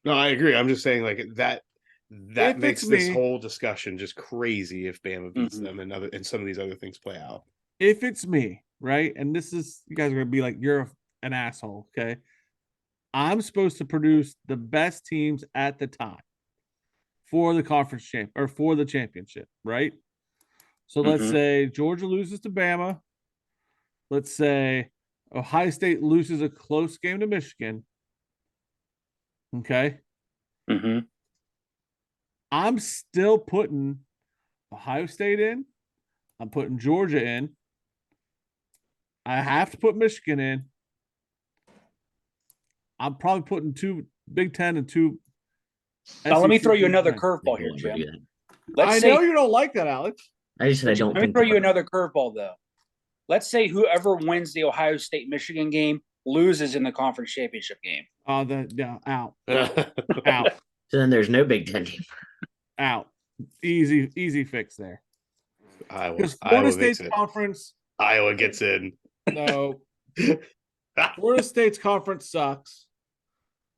S1: No, I agree. I'm just saying, like, that
S2: If
S1: makes
S2: it's
S1: this
S2: me-
S1: whole discussion just crazy if Bama beats them and some of these other things play out.
S2: If it's me, right? And this is, you guys are going to be like, you're an asshole. Okay. I'm supposed to produce the best teams at the time for the conference champ or for the championship, right? So let's say Georgia loses to Bama. Let's say Ohio State loses a close game to Michigan. Okay.
S5: Mm-hmm.
S2: I'm still putting Ohio State in. I'm putting Georgia in. I have to put Michigan in. I'm probably putting 2 Big Ten and 2.
S5: Now let me
S2: SEC
S5: throw you
S2: Big
S5: another
S2: Ten.
S5: curveball
S3: They
S5: here,
S3: will never
S5: Jim.
S3: do that.
S5: Let's
S2: I
S5: say
S2: know you don't like that, Alex.
S3: I just said I don't
S5: let me
S3: think
S5: throw
S3: they
S5: you
S3: will.
S5: another curveball though. Let's say whoever wins the Ohio State Michigan game loses in the conference championship game.
S2: Out. Out.
S3: So then there's no Big Ten team.
S2: Out. Easy fix there.
S1: Iowa.
S2: Because Florida
S1: Iowa makes
S2: State's
S1: it.
S2: conference,
S1: Iowa gets in.
S2: no. Florida State's conference sucks.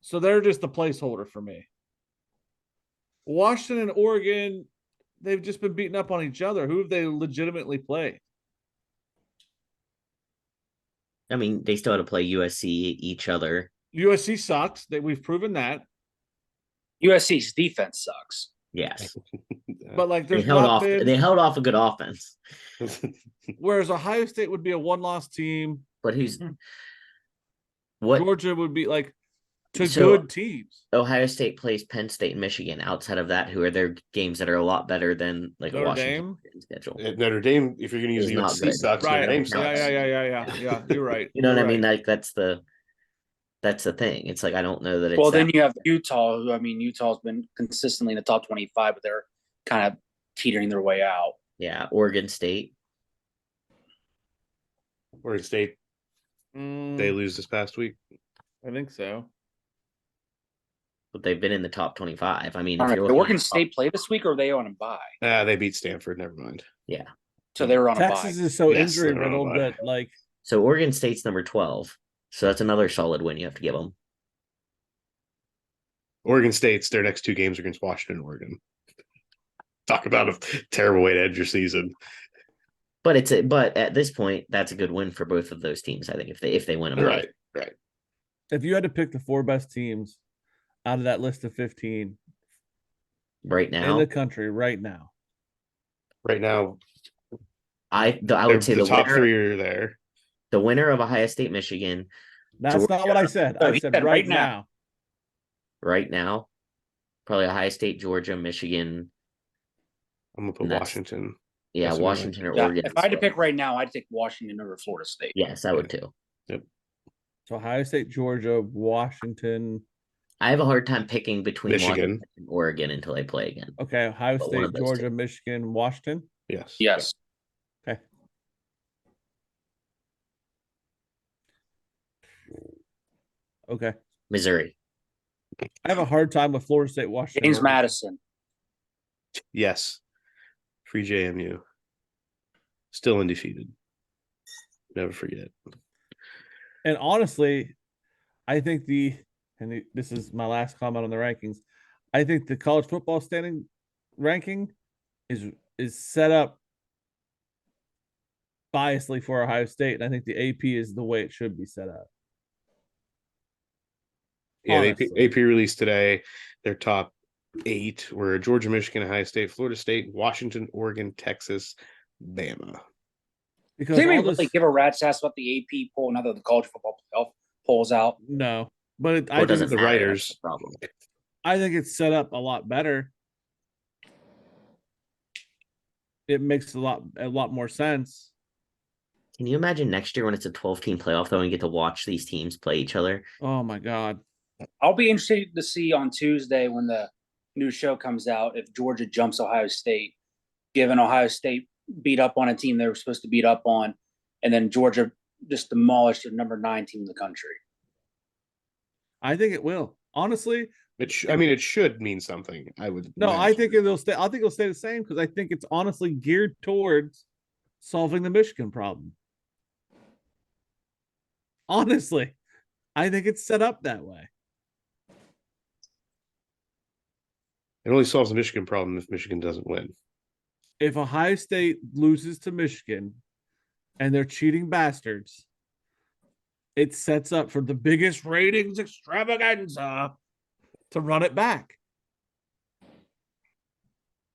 S2: So they're just the placeholder for me. Washington and Oregon, they've just been beating up on each other. Who have they legitimately played?
S3: I mean, they still had to play USC each other.
S2: USC sucks. We've proven that.
S5: USC's defense sucks.
S3: Yes,
S2: But like
S3: they
S2: there's
S3: held
S2: not
S3: off.
S2: been,
S3: They held off a good offense.
S2: whereas Ohio State would be a one-loss team.
S3: But what?
S2: Georgia would be like to
S3: So-
S2: good teams.
S3: Ohio State plays Penn State and Michigan. Outside of that, who are their games that are a lot better than like
S2: Notre
S3: a Washington schedule?
S1: At Notre Dame, if you're going to use
S3: Is
S1: the
S3: not
S1: USC
S3: good.
S1: sucks,
S2: Right.
S1: Notre Dame
S2: Yeah.
S1: sucks.
S2: Yeah. You're right.
S3: You know what
S2: You're
S3: I mean?
S2: right.
S3: Like that's the thing. It's like I don't know that it's
S5: Well, then
S3: that-
S5: you have Utah, who Utah's been consistently in the top 25, but they're kind of teetering their way out.
S3: yeah, Oregon State.
S1: Oregon State, they lose this past week.
S2: I think so.
S3: But they've been in the top 25. I mean,
S5: All
S3: if
S5: right,
S3: you're
S5: did
S3: looking
S5: Oregon
S3: at
S5: State play this week, or are they on a bye?
S1: They beat Stanford. Never mind.
S5: So they were on a
S2: Texas
S5: bye.
S2: is so
S1: Yes,
S2: injury
S1: they're on a
S2: riddled
S1: bye.
S2: that like
S3: so Oregon State's number 12. So that's another solid win you have to give them.
S1: Oregon State's their next 2 games are against Washington and Oregon. Talk about a terrible way to end your season.
S3: But but at this point, that's a good win for both of those teams. I think if they win them
S1: Right.
S2: if you had to pick the 4 best teams out of that list of 15
S3: right
S2: in
S3: now,
S2: the country right now.
S1: Right now,
S3: I would say
S1: the top
S3: winner,
S1: 3 are there.
S3: the winner of Ohio State, Michigan,
S2: That's
S3: Georgia.
S2: not what I said.
S5: No,
S2: I
S5: he
S2: said
S5: said
S2: right
S5: right now.
S2: now.
S3: right now, probably Ohio State, Georgia, Michigan.
S1: I'm going to put
S3: And that's-
S1: Washington.
S3: Yeah,
S1: That's
S3: Washington or
S5: Yeah,
S3: Oregon.
S5: if I had to pick right now, I'd take Washington over Florida State.
S3: Yes, I would too.
S2: So Ohio State, Georgia, Washington.
S3: I have a hard time picking between
S1: Michigan.
S3: Washington and Oregon until I play again.
S2: Okay, Ohio
S3: But one of
S2: State,
S3: those
S2: Georgia, Michigan, Washington.
S1: Yes.
S5: Yes.
S2: Okay. Okay.
S3: Missouri.
S2: I have a hard time with Florida State, Washington.
S5: James
S2: Oregon.
S5: Madison.
S1: Yes. Free JMU. Still undefeated. Never forget.
S2: And honestly, I think this is my last comment on the rankings. I think the college football standing ranking is set up biasly for Ohio State, and I think the AP is the way it should be set up.
S1: Yeah, the
S2: Honestly.
S1: AP released today. Their top 8 were Georgia, Michigan, Ohio State, Florida State, Washington, Oregon, Texas, Bama.
S2: Because
S5: Does anybody
S2: all this,
S5: really give a rat's ass about the AP poll now that the college football playoff polls out?
S2: no, but
S3: Or
S2: I
S3: doesn't
S2: think
S1: the
S3: matter,
S1: writers-
S3: that's the problem.
S2: it's set up a lot better. It makes a lot more sense.
S3: Can you imagine next year when it's a 12-team playoff though and you get to watch these teams play each other?
S2: Oh my god.
S5: I'll be interested to see on Tuesday when the new show comes out if Georgia jumps Ohio State, given Ohio State beat up on a team they were supposed to beat up on, and then Georgia just demolished the number 9 team in the country.
S2: I think it will. Honestly,
S1: It should mean something. I would.
S2: no, I
S1: imagine.
S2: think it'll stay. I think it'll stay the same because I think it's honestly geared towards solving the Michigan problem. Honestly, I think it's set up that way.
S1: It only solves the Michigan problem if Michigan doesn't win.
S2: If Ohio State loses to Michigan and they're cheating bastards, it sets up for the biggest ratings extravaganza to run it back.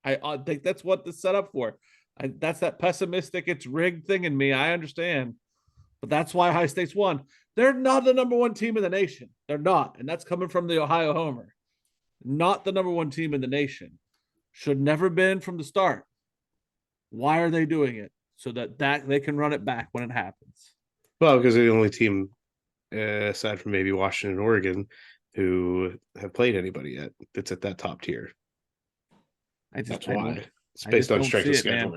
S2: I think that's what the set up for. That's that pessimistic, it's rigged thing in me. I understand. But that's why Ohio State's won. They're not the number 1 team in the nation. They're not. And that's coming from the Ohio Homer. Not the number 1 team in the nation. Should never been from the start. Why are they doing it? So that they can run it back when it happens.
S1: Well, because they're the only team, aside from maybe Washington and Oregon, who have played anybody yet that's at that top tier. That's why. It's based on strength of schedule.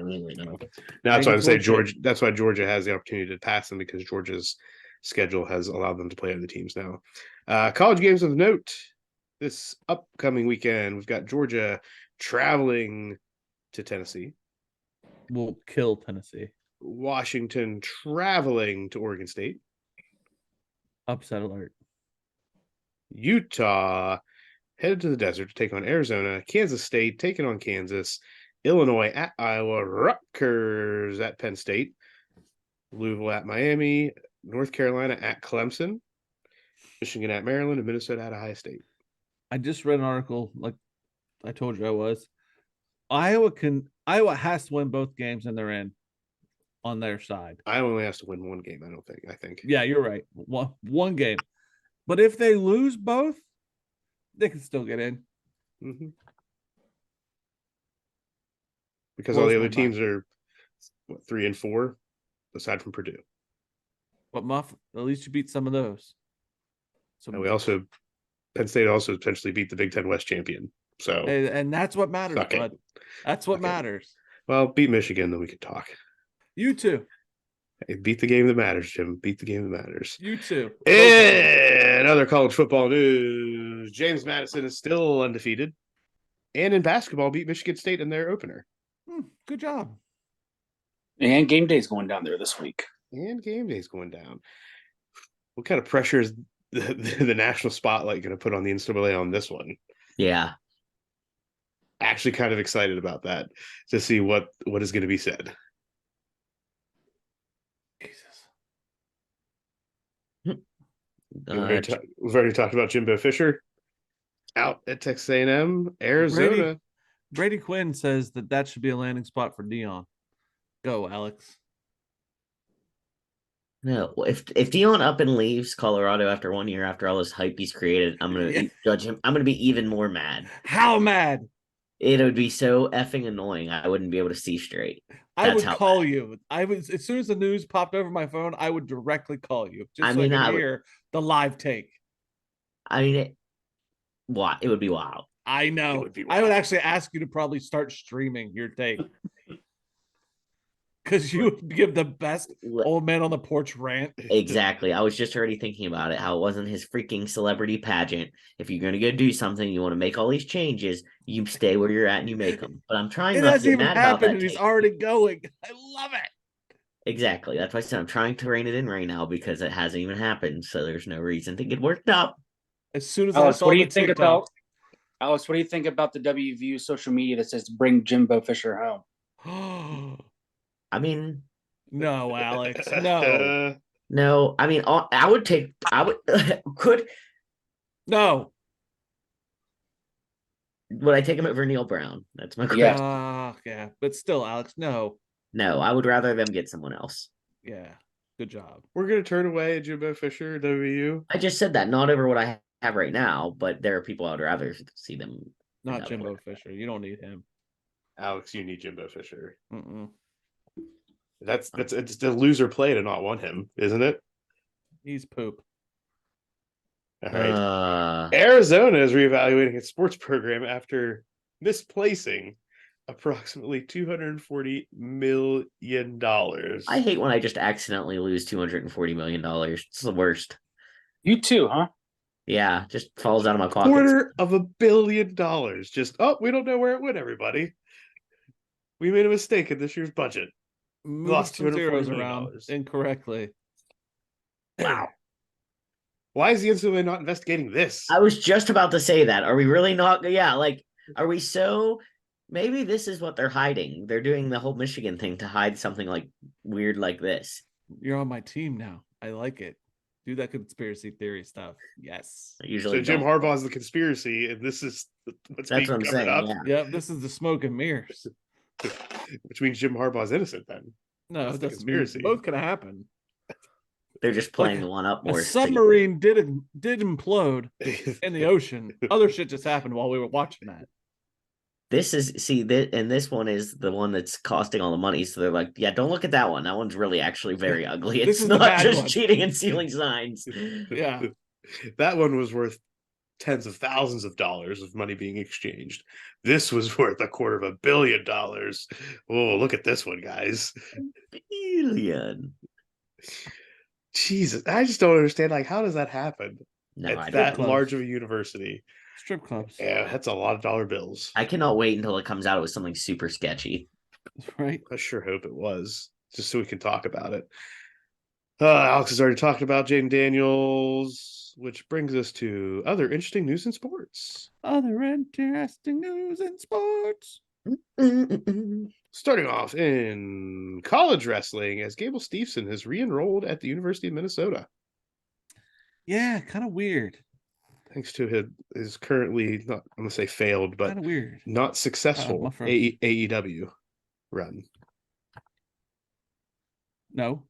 S1: Now that's why I'm saying Georgia. That's why Georgia has the opportunity to pass them, because Georgia's schedule has allowed them to play other teams now. College games of note this upcoming weekend. We've got Georgia traveling to Tennessee.
S2: We'll kill Tennessee.
S1: Washington traveling to Oregon State.
S2: Upset alert.
S1: Utah headed to the desert to take on Arizona. Kansas State taking on Kansas. Illinois at Iowa. Rutgers at Penn State. Louisville at Miami. North Carolina at Clemson. Michigan at Maryland. And Minnesota at Ohio State.
S2: I just read an article, like I told you I was. Iowa has to win both games and they're in on their side.
S1: Iowa only has to win one game, I think.
S2: Yeah, you're right. One game. But if they lose both, they can still get in.
S1: Mm-hmm. Because all the other teams are 3 and 4, aside from Purdue.
S2: But Muff, at least you beat some of those. So
S1: and Penn State also potentially beat the Big Ten West champion. So
S2: and that's what matters, bud. That's what matters.
S1: Well, beat Michigan, then we can talk.
S2: You too.
S1: Hey, beat the game that matters, Jim. Beat the game that matters.
S2: You too.
S1: And other college football news. James Madison is still undefeated. And in basketball, beat Michigan State in their opener.
S2: Good job.
S5: And game day's going down there this week.
S1: And game day's going down. What kind of pressure is the national spotlight going to put on the NCAA on this one?
S3: Yeah.
S1: Actually kind of excited about that, to see what is going to be said.
S2: Jesus.
S1: We've already talked about Jimbo Fisher out at Texas A&M. Arizona.
S2: Brady Quinn says that should be a landing spot for Dion. Go, Alex.
S3: No, if Dion up and leaves Colorado after 1 year, after all this hype he's created, I'm gonna judge him. I'm gonna be even more mad.
S2: How mad?
S3: It would be so effing annoying. I wouldn't be able to see straight.
S2: I would call you. I would, as soon as the news popped over my phone, I would directly call you just so I could hear the live take.
S3: I mean, it would be wild.
S2: I know. I would actually ask you to probably start streaming your take. Because you would give the best old man on the porch rant.
S3: Exactly. I was just already thinking about it, how it wasn't his freaking celebrity pageant. If you're going to go do something, you want to make all these changes, you stay where you're at and you make them. But I'm trying not to get mad about that.
S2: And he's already going. I love it.
S3: Exactly. That's why I said I'm trying to rein it in right now, because it hasn't even happened. So there's no reason to get worked up.
S2: As soon as
S5: Alice, what do you think about the WVU social media that says bring Jimbo Fisher home?
S3: I mean,
S2: no, Alex, no.
S3: No, I mean,
S2: no.
S3: Would I take him over Neil Brown? That's my question.
S2: Yeah, but still, Alex, no.
S3: No, I would rather them get someone else.
S2: Yeah, good job.
S1: We're going to turn away Jimbo Fisher, WVU.
S3: I just said that, not over what I have right now, but there are people I'd rather see them.
S2: Not Jimbo Fisher. You don't need him.
S1: Alex, you need Jimbo Fisher.
S2: Mm-mm.
S1: It's the loser play to not want him, isn't it?
S2: He's poop.
S1: All right. Arizona is reevaluating its sports program after misplacing approximately $240 million.
S3: I hate when I just accidentally lose $240 million. It's the worst.
S5: You too, huh?
S3: Yeah, just falls out of my pocket.
S1: $250 million. Just, we don't know where it went, everybody. We made a mistake in this year's budget.
S2: Lost some zeros around incorrectly.
S3: Wow.
S1: Why is the NCAA not investigating this?
S3: I was just about to say that. Are we really not? Yeah, are we so... Maybe this is what they're hiding. They're doing the whole Michigan thing to hide something like weird like this.
S2: You're on my team now. I like it. Do that conspiracy theory stuff. Yes.
S3: Usually,
S1: so Jim Harbaugh is the conspiracy, and this is what's being covered up.
S3: Yeah,
S2: this is the smoke and mirrors.
S1: Which means Jim Harbaugh's innocent then.
S2: No, that's the conspiracy. Both can happen.
S3: They're just playing one up more.
S2: A submarine did implode in the ocean. Other shit just happened while we were watching that.
S3: This and this one is the one that's costing all the money. So they're like, yeah, don't look at that one. That one's really actually very ugly.
S2: This
S3: It's
S2: is the
S3: not
S2: bad
S3: just
S2: one.
S3: cheating and stealing signs.
S2: Yeah.
S1: That one was worth tens of thousands of dollars of money being exchanged. This was worth $250 million. Oh, look at this one, guys.
S3: Billion.
S1: Jesus, I just don't understand. Like, how does that happen
S3: No, I
S1: at
S3: don't.
S1: that large of a university?
S2: Strip clubs.
S1: Yeah, that's a lot of dollar bills.
S3: I cannot wait until it comes out with something super sketchy.
S2: Right.
S1: I sure hope it was, just so we can talk about it. Alex has already talked about Jaden Daniels, which brings us to other interesting news in sports.
S2: Other interesting news in sports.
S1: Starting off in college wrestling, as Gable Steveson has re-enrolled at the University of Minnesota.
S2: Yeah, kind of weird.
S1: Thanks to his currently, not I'm going to say failed, but
S2: Kind of weird.
S1: not successful
S2: Muff.
S1: AEW run.
S2: No.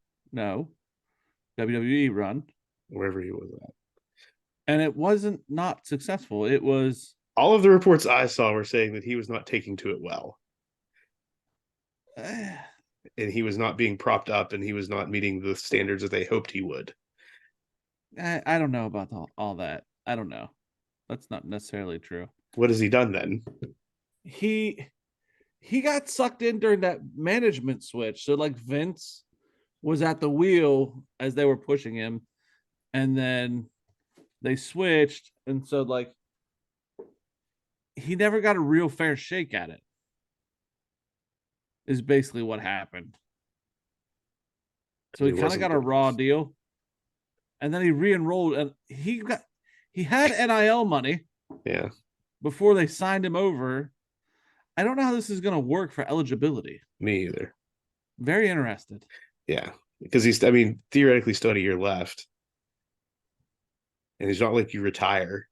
S2: WWE run.
S1: Wherever he was at.
S2: And it wasn't not successful. It was
S1: All of the reports I saw were saying that he was not taking to it well. And he was not being propped up, and he was not meeting the standards that they hoped he would.
S2: I don't know about all that. I don't know. That's not necessarily true.
S1: What has he done then?
S2: He got sucked in during that management switch. So like Vince was at the wheel as they were pushing him, and then they switched, and so like he never got a real fair shake at it. Is basically what happened. So he kind of got a raw deal, and then he re-enrolled, and he had NIL money.
S1: Yeah.
S2: Before they signed him over. I don't know how this is going to work for eligibility.
S1: Me either.
S2: Very interested.
S1: Yeah, because theoretically still had a year left, and it's not like you retire.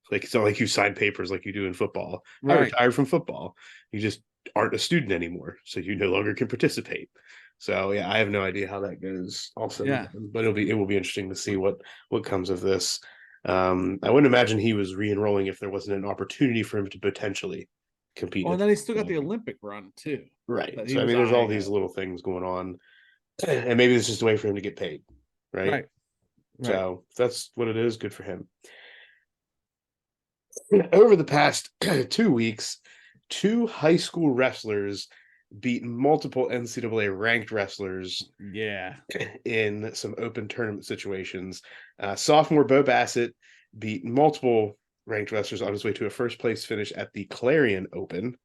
S1: Like, it's not like you sign papers like you do in football. Right. I retired from football. You just aren't a student anymore, so you no longer can participate. So yeah, I have no idea how that goes. Also, yeah, but it will be interesting to see what comes of this. I wouldn't imagine he was re-enrolling if there wasn't an opportunity for him to potentially compete.
S2: Well, and then he still got the Olympic run too.
S1: Right. So there's all these little things going on, and maybe it's just a way for him to get paid. Right. So if that's what it is, good for him. Over the past 2 weeks, 2 high school wrestlers beat multiple NCAA ranked wrestlers.
S2: Yeah.
S1: In some open tournament situations. Sophomore Bo Bassett beat multiple ranked wrestlers on his way to a first place finish at the Clarion Open.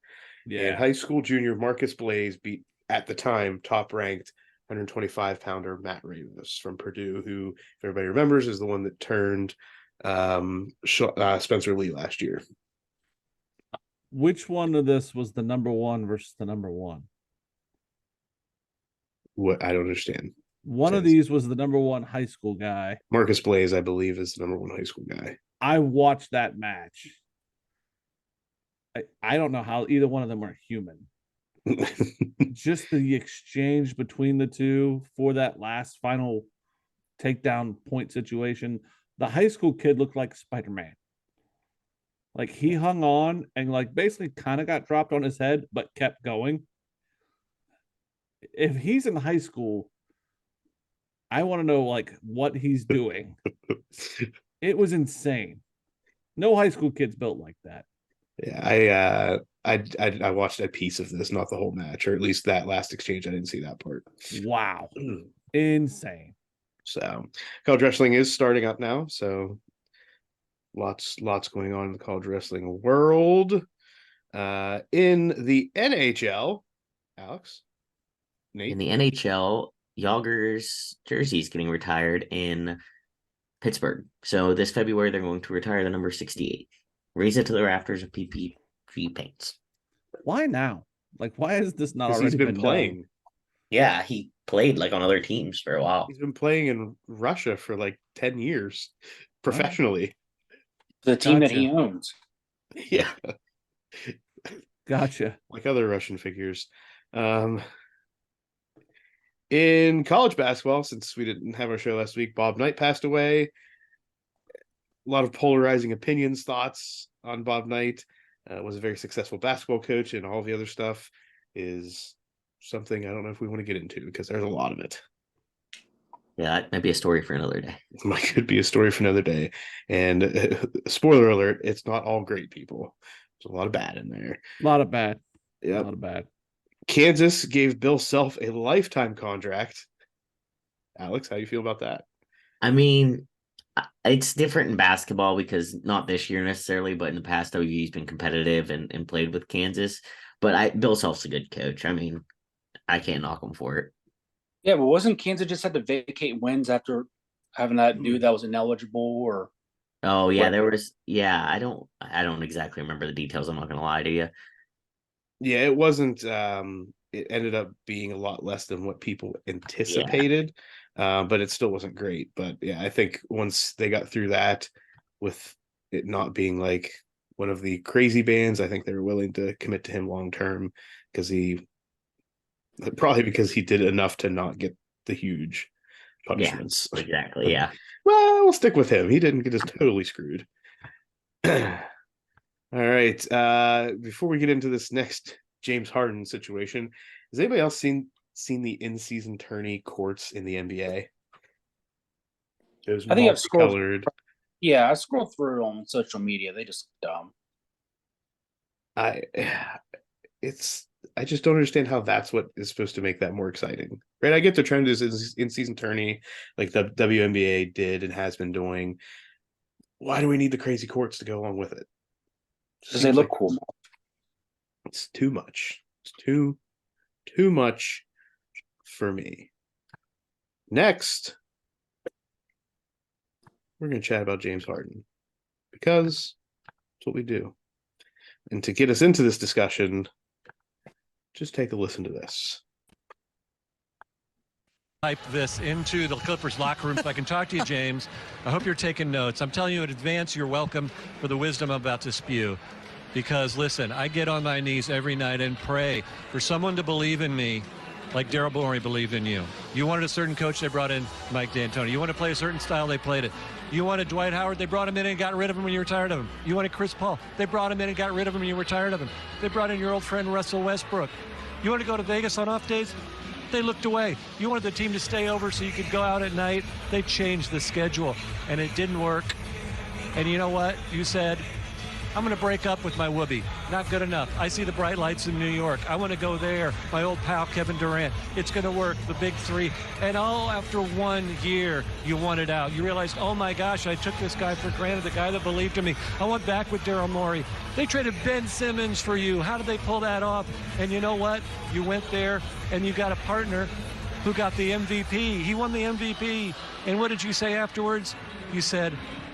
S1: Yeah. And high school junior Marcus Blaze beat, at the time, top ranked 125-pounder Matt Ravis from Purdue, who, if everybody remembers, is the one that turned Spencer Lee last year.
S2: Which one of this was the number one versus the number one?
S1: What? I don't understand.
S2: One of these was the number one high school guy.
S1: Marcus Blaze, I believe, is the number one high school guy.
S2: I watched that match. I don't know how either one of them are human. Just the exchange between the two for that last final takedown point situation. The high school kid looked like Spider-Man. Like, he hung on and like basically kind of got dropped on his head, but kept going. If he's in high school, I want to know like what he's doing. It was insane. No high school kids built like that.
S1: Yeah, I watched a piece of this, not the whole match, or at least that last exchange. I didn't see that part.
S2: Wow. Insane.
S1: So college wrestling is starting up now. So lots going on in the college wrestling world. In the NHL, Alex, Nate?
S3: In the NHL, Yager's jersey is getting retired in Pittsburgh. So this February, they're going to retire the number 68. Raise it to the rafters of PPG paints.
S2: Why now? Like, why is this not already
S1: he's been playing?
S3: Done? Yeah, he played like on other teams for a while.
S1: He's been playing in Russia for like 10 years professionally.
S5: The team that he owns.
S1: Yeah.
S2: Gotcha.
S1: Like other Russian figures. In college basketball, since we didn't have our show last week, Bob Knight passed away. A lot of polarizing opinions, thoughts on Bob Knight. was a very successful basketball coach, and all the other stuff is something I don't know if we want to get into because there's a lot of it.
S3: Yeah, that might be a story for another day.
S1: It could be a story for another day. And spoiler alert, it's not all great people. There's a lot of bad in there.
S2: A lot of bad.
S1: Yeah,
S2: A lot of bad.
S1: Kansas gave Bill Self a lifetime contract. Alex, how do you feel about that?
S3: I mean, it's different in basketball because not this year necessarily, but in the past, WV's been competitive and played with Kansas. But Bill Self's a good coach. I mean, I can't knock him for it.
S5: Yeah, but wasn't Kansas just had to vacate wins after having that dude that was ineligible or?
S3: Oh yeah,
S5: What?
S3: there was. Yeah, I don't exactly remember the details. I'm not gonna lie to you.
S1: Yeah, it wasn't. It ended up being a lot less than what people anticipated, but it still wasn't great. But yeah, I think once they got through that, with it not being like one of the crazy bands, I think they were willing to commit to him long term because probably because he did enough to not get the huge punishments.
S3: Yeah, exactly. Yeah.
S1: Well, we'll stick with him. He didn't get us totally screwed. All right. Before we get into this next James Harden situation, has anybody else seen the in-season tourney courts in the NBA? Those
S5: I think I've scrolled.
S1: multicolored.
S5: Yeah, I scrolled through on social media. They just dumb.
S1: I just don't understand how that's what is supposed to make that more exciting, right? I get they're trying to do this in-season tourney like the WNBA did and has been doing. Why do we need the crazy courts to go along with it?
S5: Because they look cool.
S1: It's too much. It's too much for me. Next, we're going to chat about James Harden because that's what we do. And to get us into this discussion, just take a listen to this.
S6: Type this into the Clippers locker room. If I can talk to you, James, I hope you're taking notes. I'm telling you in advance, you're welcome for the wisdom I'm about to spew. Because, listen, I get on my knees every night and pray for someone to believe in me like Daryl Morey believed in you. You wanted a certain coach, they brought in Mike D'Antoni. You want to play a certain style, they played it. You wanted Dwight Howard, they brought him in and got rid of him when you were tired of him. You wanted Chris Paul, they brought him in and got rid of him when you were tired of him. They brought in your old friend Russell Westbrook. You want to go to Vegas on off days? They looked away. You wanted the team to stay over so you could go out at night. They changed the schedule, and it didn't work. And you know what? You said, I'm going to break up with my whoopee. Not good enough. I see the bright lights in New York. I want to go there. My old pal, Kevin Durant. It's going to work. The big three. And all after 1 year, you wanted out. You realized, oh my gosh, I took this guy for granted, the guy that believed in me. I went back with Daryl Morey. They traded Ben Simmons for you. How did they pull that off? And you know what? You went there and you got a partner who got the MVP. He won the MVP. And what did you say afterwards? You said,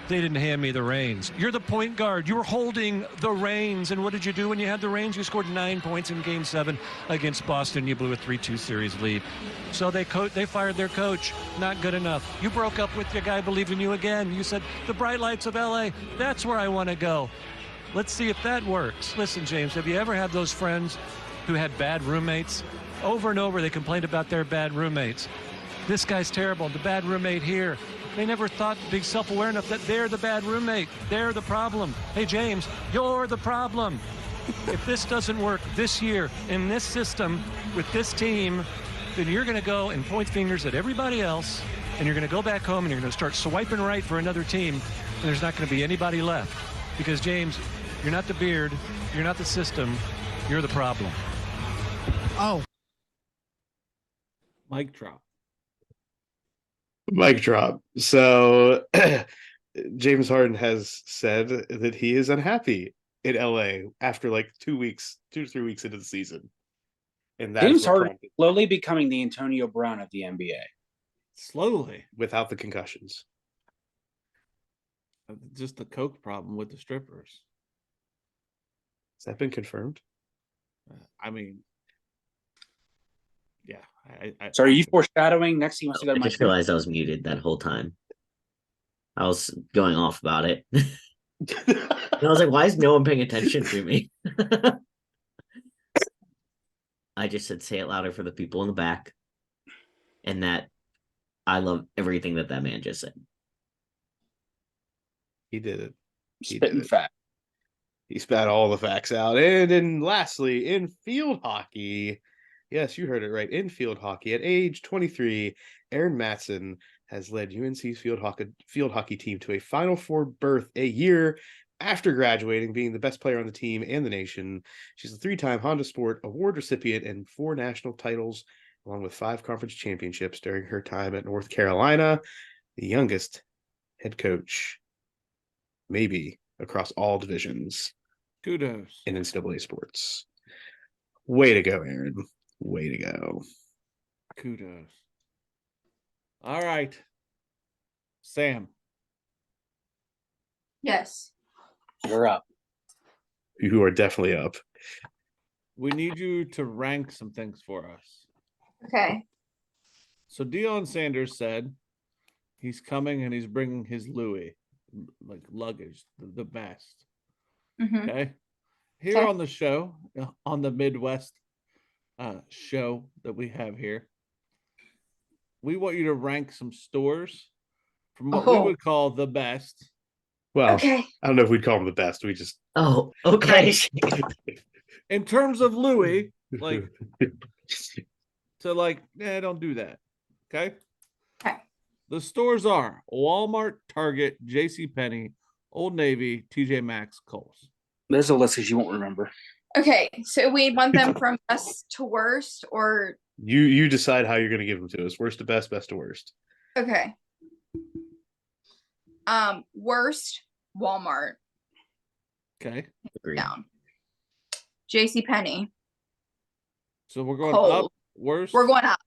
S6: they didn't hand me the reins. You're the point guard. You were holding the reins. And what did you do when you had the reins? You scored 9 points in Game 7 against Boston. You blew a 3-2 series lead. So they fired their coach. Not good enough. You broke up with your guy, believed in you again. You said, the bright lights of L.A., that's where I want to go. Let's see if that works. Listen, James, have you ever had those friends who had bad roommates? Over and over, they complained about their bad roommates. This guy's terrible. The bad roommate here. They never thought to be self-aware enough that they're the bad roommate. They're the problem. Hey, James, you're the problem. If this doesn't work this year in this system with this team, then you're going to go and point fingers at everybody else, and you're going to go back home and you're going to start swiping right for another team, and there's not going to be anybody left. Because, James, you're not the beard, you're not the system, you're the problem.
S2: Oh. Mic drop.
S1: Mic drop. So James Harden has said that he is unhappy in LA after like 2 to 3 weeks into the season. And that's
S5: James Harden slowly becoming the Antonio Brown of the NBA.
S2: Slowly.
S1: Without the concussions.
S2: Just the coke problem with the strippers.
S1: Has that been confirmed?
S2: I mean, yeah.
S5: So are you foreshadowing next thing you want to see that?
S3: I just realized I was muted that whole time. I was going off about it. And I was like, why is no one paying attention to me? I just said, say it louder for the people in the back. And that I love everything that man just said.
S1: He did it.
S5: Spitting fat.
S1: He spat all the facts out. And then lastly, in field hockey, yes, you heard it right. In field hockey, at age 23, Aaron Matson has led UNC's field hockey team to a Final Four berth a year after graduating, being the best player on the team and the nation. She's a 3-time Honda Sport Award recipient and 4 national titles, along with 5 conference championships during her time at North Carolina. The youngest head coach, maybe, across all divisions.
S2: Kudos.
S1: In NCAA sports. Way to go, Aaron. Way to go.
S2: Kudos. All right. Sam.
S4: Yes.
S5: You're up.
S1: You are definitely up.
S2: We need you to rank some things for us.
S4: Okay.
S2: So Deion Sanders said he's coming and he's bringing his Louis, like luggage, the best.
S4: Mm-hmm.
S2: Okay. Here
S4: Okay.
S2: on the show, on the Midwest show that we have here, we want you to rank some stores from what we would call the best.
S1: Well,
S4: Okay.
S1: I don't know if we'd call them the best. We just
S3: Oh, okay.
S2: In terms of Louis, like to like, don't do that. Okay.
S4: Okay.
S2: The stores are Walmart, Target, JCPenney, Old Navy, TJ Maxx, Kohl's.
S5: There's a list that you won't remember.
S4: Okay. So we want them from best to worst, or
S1: you decide how you're going to give them to us. Worst to best, best to worst.
S4: okay. Worst, Walmart.
S2: Okay.
S3: Agreed.
S4: Down. JCPenney.
S2: So we're going
S4: Kohl's.
S2: up. Worst.
S4: We're going up.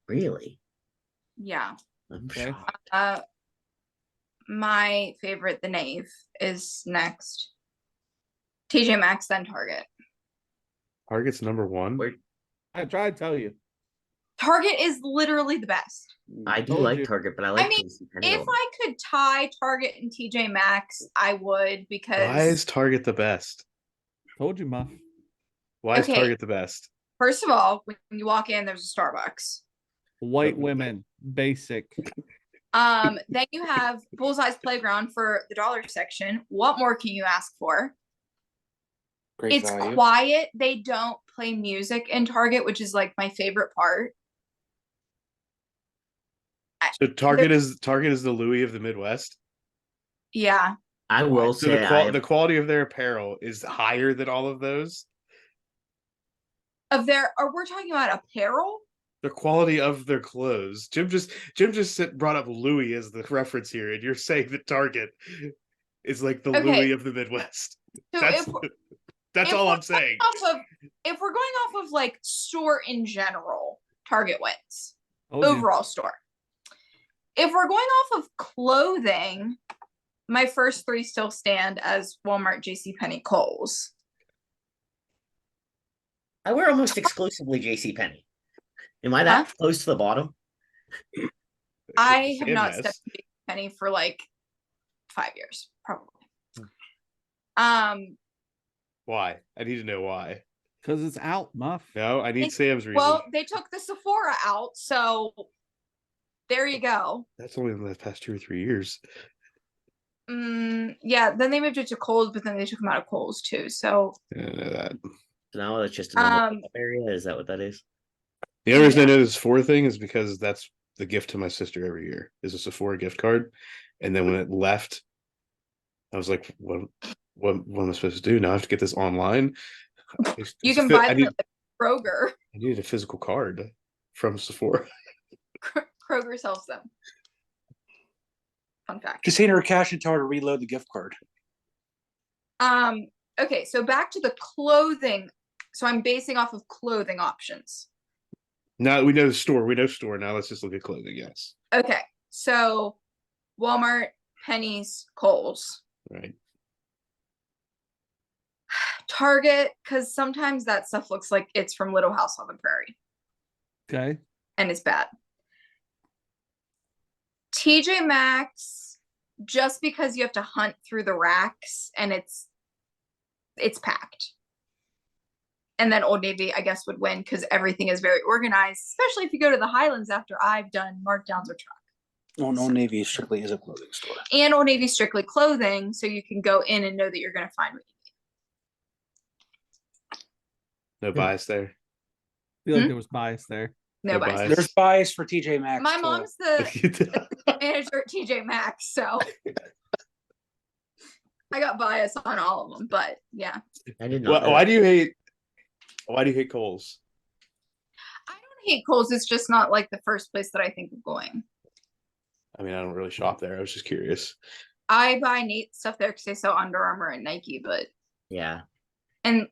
S3: Really?
S4: Yeah.
S3: I'm
S2: Okay.
S3: shocked.
S4: My favorite, the Knave, is next. TJ Maxx, then Target.
S1: Target's number 1.
S3: Where-
S2: I tried to tell you.
S4: Target is literally the best.
S3: I do
S2: Told
S3: like
S2: you.
S3: Target, but I like
S4: mean,
S3: JCPenney a
S4: If
S3: lot.
S4: I could tie Target and TJ Maxx, I would, because
S1: Why is Target the best?
S2: Told you, Muff.
S1: Why is
S4: Okay.
S1: Target the best?
S4: first of all, when you walk in, there's a Starbucks.
S2: White women, basic.
S4: Then you have Bullseye's Playground for the dollar section. What more can you ask for?
S5: Great
S4: It's
S5: value.
S4: quiet. They don't play music in Target, which is like my favorite part.
S1: So Target is the Louis of the Midwest.
S4: Yeah.
S3: I will
S1: So
S3: say
S1: the quality of their apparel is higher than all of those.
S4: We're talking about apparel?
S1: The quality of their clothes. Jim just brought up Louis as the reference here, and you're saying that Target is like the
S4: Okay.
S1: Louis of the Midwest.
S4: So
S1: That's
S4: if
S1: all
S4: we're
S1: I'm saying.
S4: if we're going off of like store in general, Target wins.
S2: Told you.
S4: Overall store. If we're going off of clothing, my first 3 still stand as Walmart, JCPenney, Kohl's.
S3: I wear almost exclusively JCPenney. Am I that close to the bottom?
S4: I have
S1: Same
S4: not
S1: mess.
S4: stepped into JCPenney for like 5 years, probably.
S1: Why? I need to know why.
S2: Because it's out, Muff.
S1: No, I need Sam's reason.
S4: Well, they took the Sephora out, so there you go.
S1: That's only in the past 2 or 3 years.
S4: Yeah, then they moved it to Kohl's, but then they took them out of Kohl's too. So
S1: I don't know that.
S3: So now it's just another area. Is that what that is?
S1: The only reason I know this Sephora thing is because that's the gift to my sister every year is a Sephora gift card. And then when it left, I was like, what am I supposed to do? Now I have to get this online.
S4: you can buy them at the Kroger.
S1: I needed a physical card from Sephora.
S4: Kroger sells them. Fun fact.
S5: Just hand her cash and tell her to reload the gift card.
S4: Okay, so back to the clothing. So I'm basing off of clothing options.
S1: Now we know the store. We know store. Now let's just look at clothing. Yes.
S4: Okay, so Walmart, Penny's, Kohl's.
S1: Right.
S4: Target, because sometimes that stuff looks like it's from Little House on the Prairie.
S2: Okay.
S4: And it's bad. TJ Maxx, just because you have to hunt through the racks and it's packed. And then Old Navy, I guess, would win because everything is very organized, especially if you go to the Highlands after I've done markdowns or truck.
S5: Well, Old Navy strictly is a clothing store.
S4: And Old Navy strictly clothing, so you can go in and know that you're going to find what you
S1: No bias there.
S2: I feel like there was bias there.
S4: need.
S1: No
S4: No bias.
S1: bias.
S5: There's bias for TJ Maxx.
S4: My
S5: too.
S4: mom's the manager at TJ Maxx, so I got bias on all of them. But yeah,
S3: I did not.
S1: Why do you hate? Why do you hate Kohl's?
S4: I don't hate Kohl's. It's just not like the first place that I think of going.
S1: I mean, I don't really shop there. I was just curious.
S4: I buy Nate stuff there because they sell Under Armour and Nike, but
S3: Yeah.
S4: and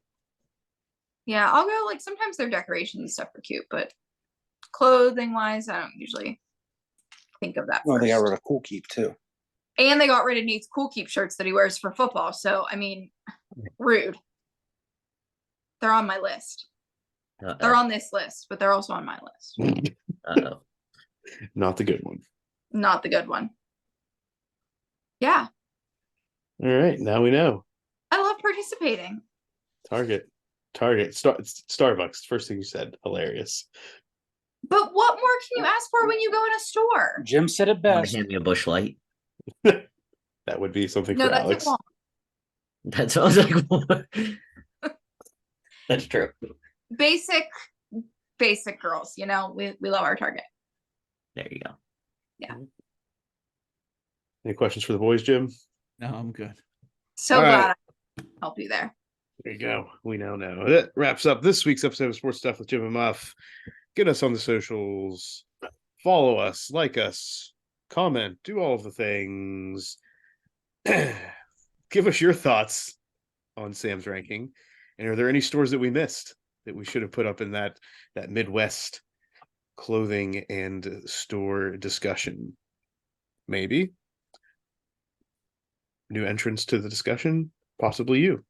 S4: yeah, I'll go like sometimes their decorations and stuff are cute, but clothing wise, I don't usually think of that.
S5: Well, they got
S4: first.
S5: rid of Cool Keep too.
S4: And they got rid of Nate's Cool Keep shirts that he wears for football. So I mean, rude. They're on my list. They're on this list, but they're also on my list.
S3: Uh-oh.
S1: Not the good one.
S4: Not the good one. Yeah,
S1: All right, now we know.
S4: I love participating.
S1: Target, Starbucks. First thing you said, hilarious.
S4: But what more can you ask for when you go in a store?
S5: Jim said it
S3: Want
S5: best.
S3: to hand me a Bush Light?
S1: That would be something
S4: No,
S1: for
S4: that's
S1: Alex.
S4: a wrong.
S3: That sounds like that's true.
S4: Basic girls. You know, we love our Target.
S3: There you go.
S1: Any questions for the boys, Jim?
S2: No, I'm good.
S4: So
S1: All
S4: glad
S1: right.
S4: I could help you there.
S1: There you go. We now know. That wraps up this week's episode of Sports Stuff with Jim and Muff. Get us on the socials. Follow us, like us, comment, do all of the things. Give us your thoughts on Sam's ranking. And are there any stores that we missed that we should have put up in that Midwest clothing and store discussion? Maybe. New entrants to the discussion, possibly you.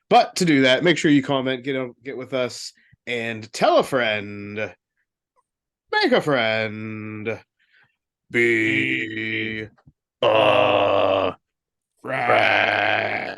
S1: But to do that, make sure you comment, get with us, and tell a friend, make a friend, be a friend.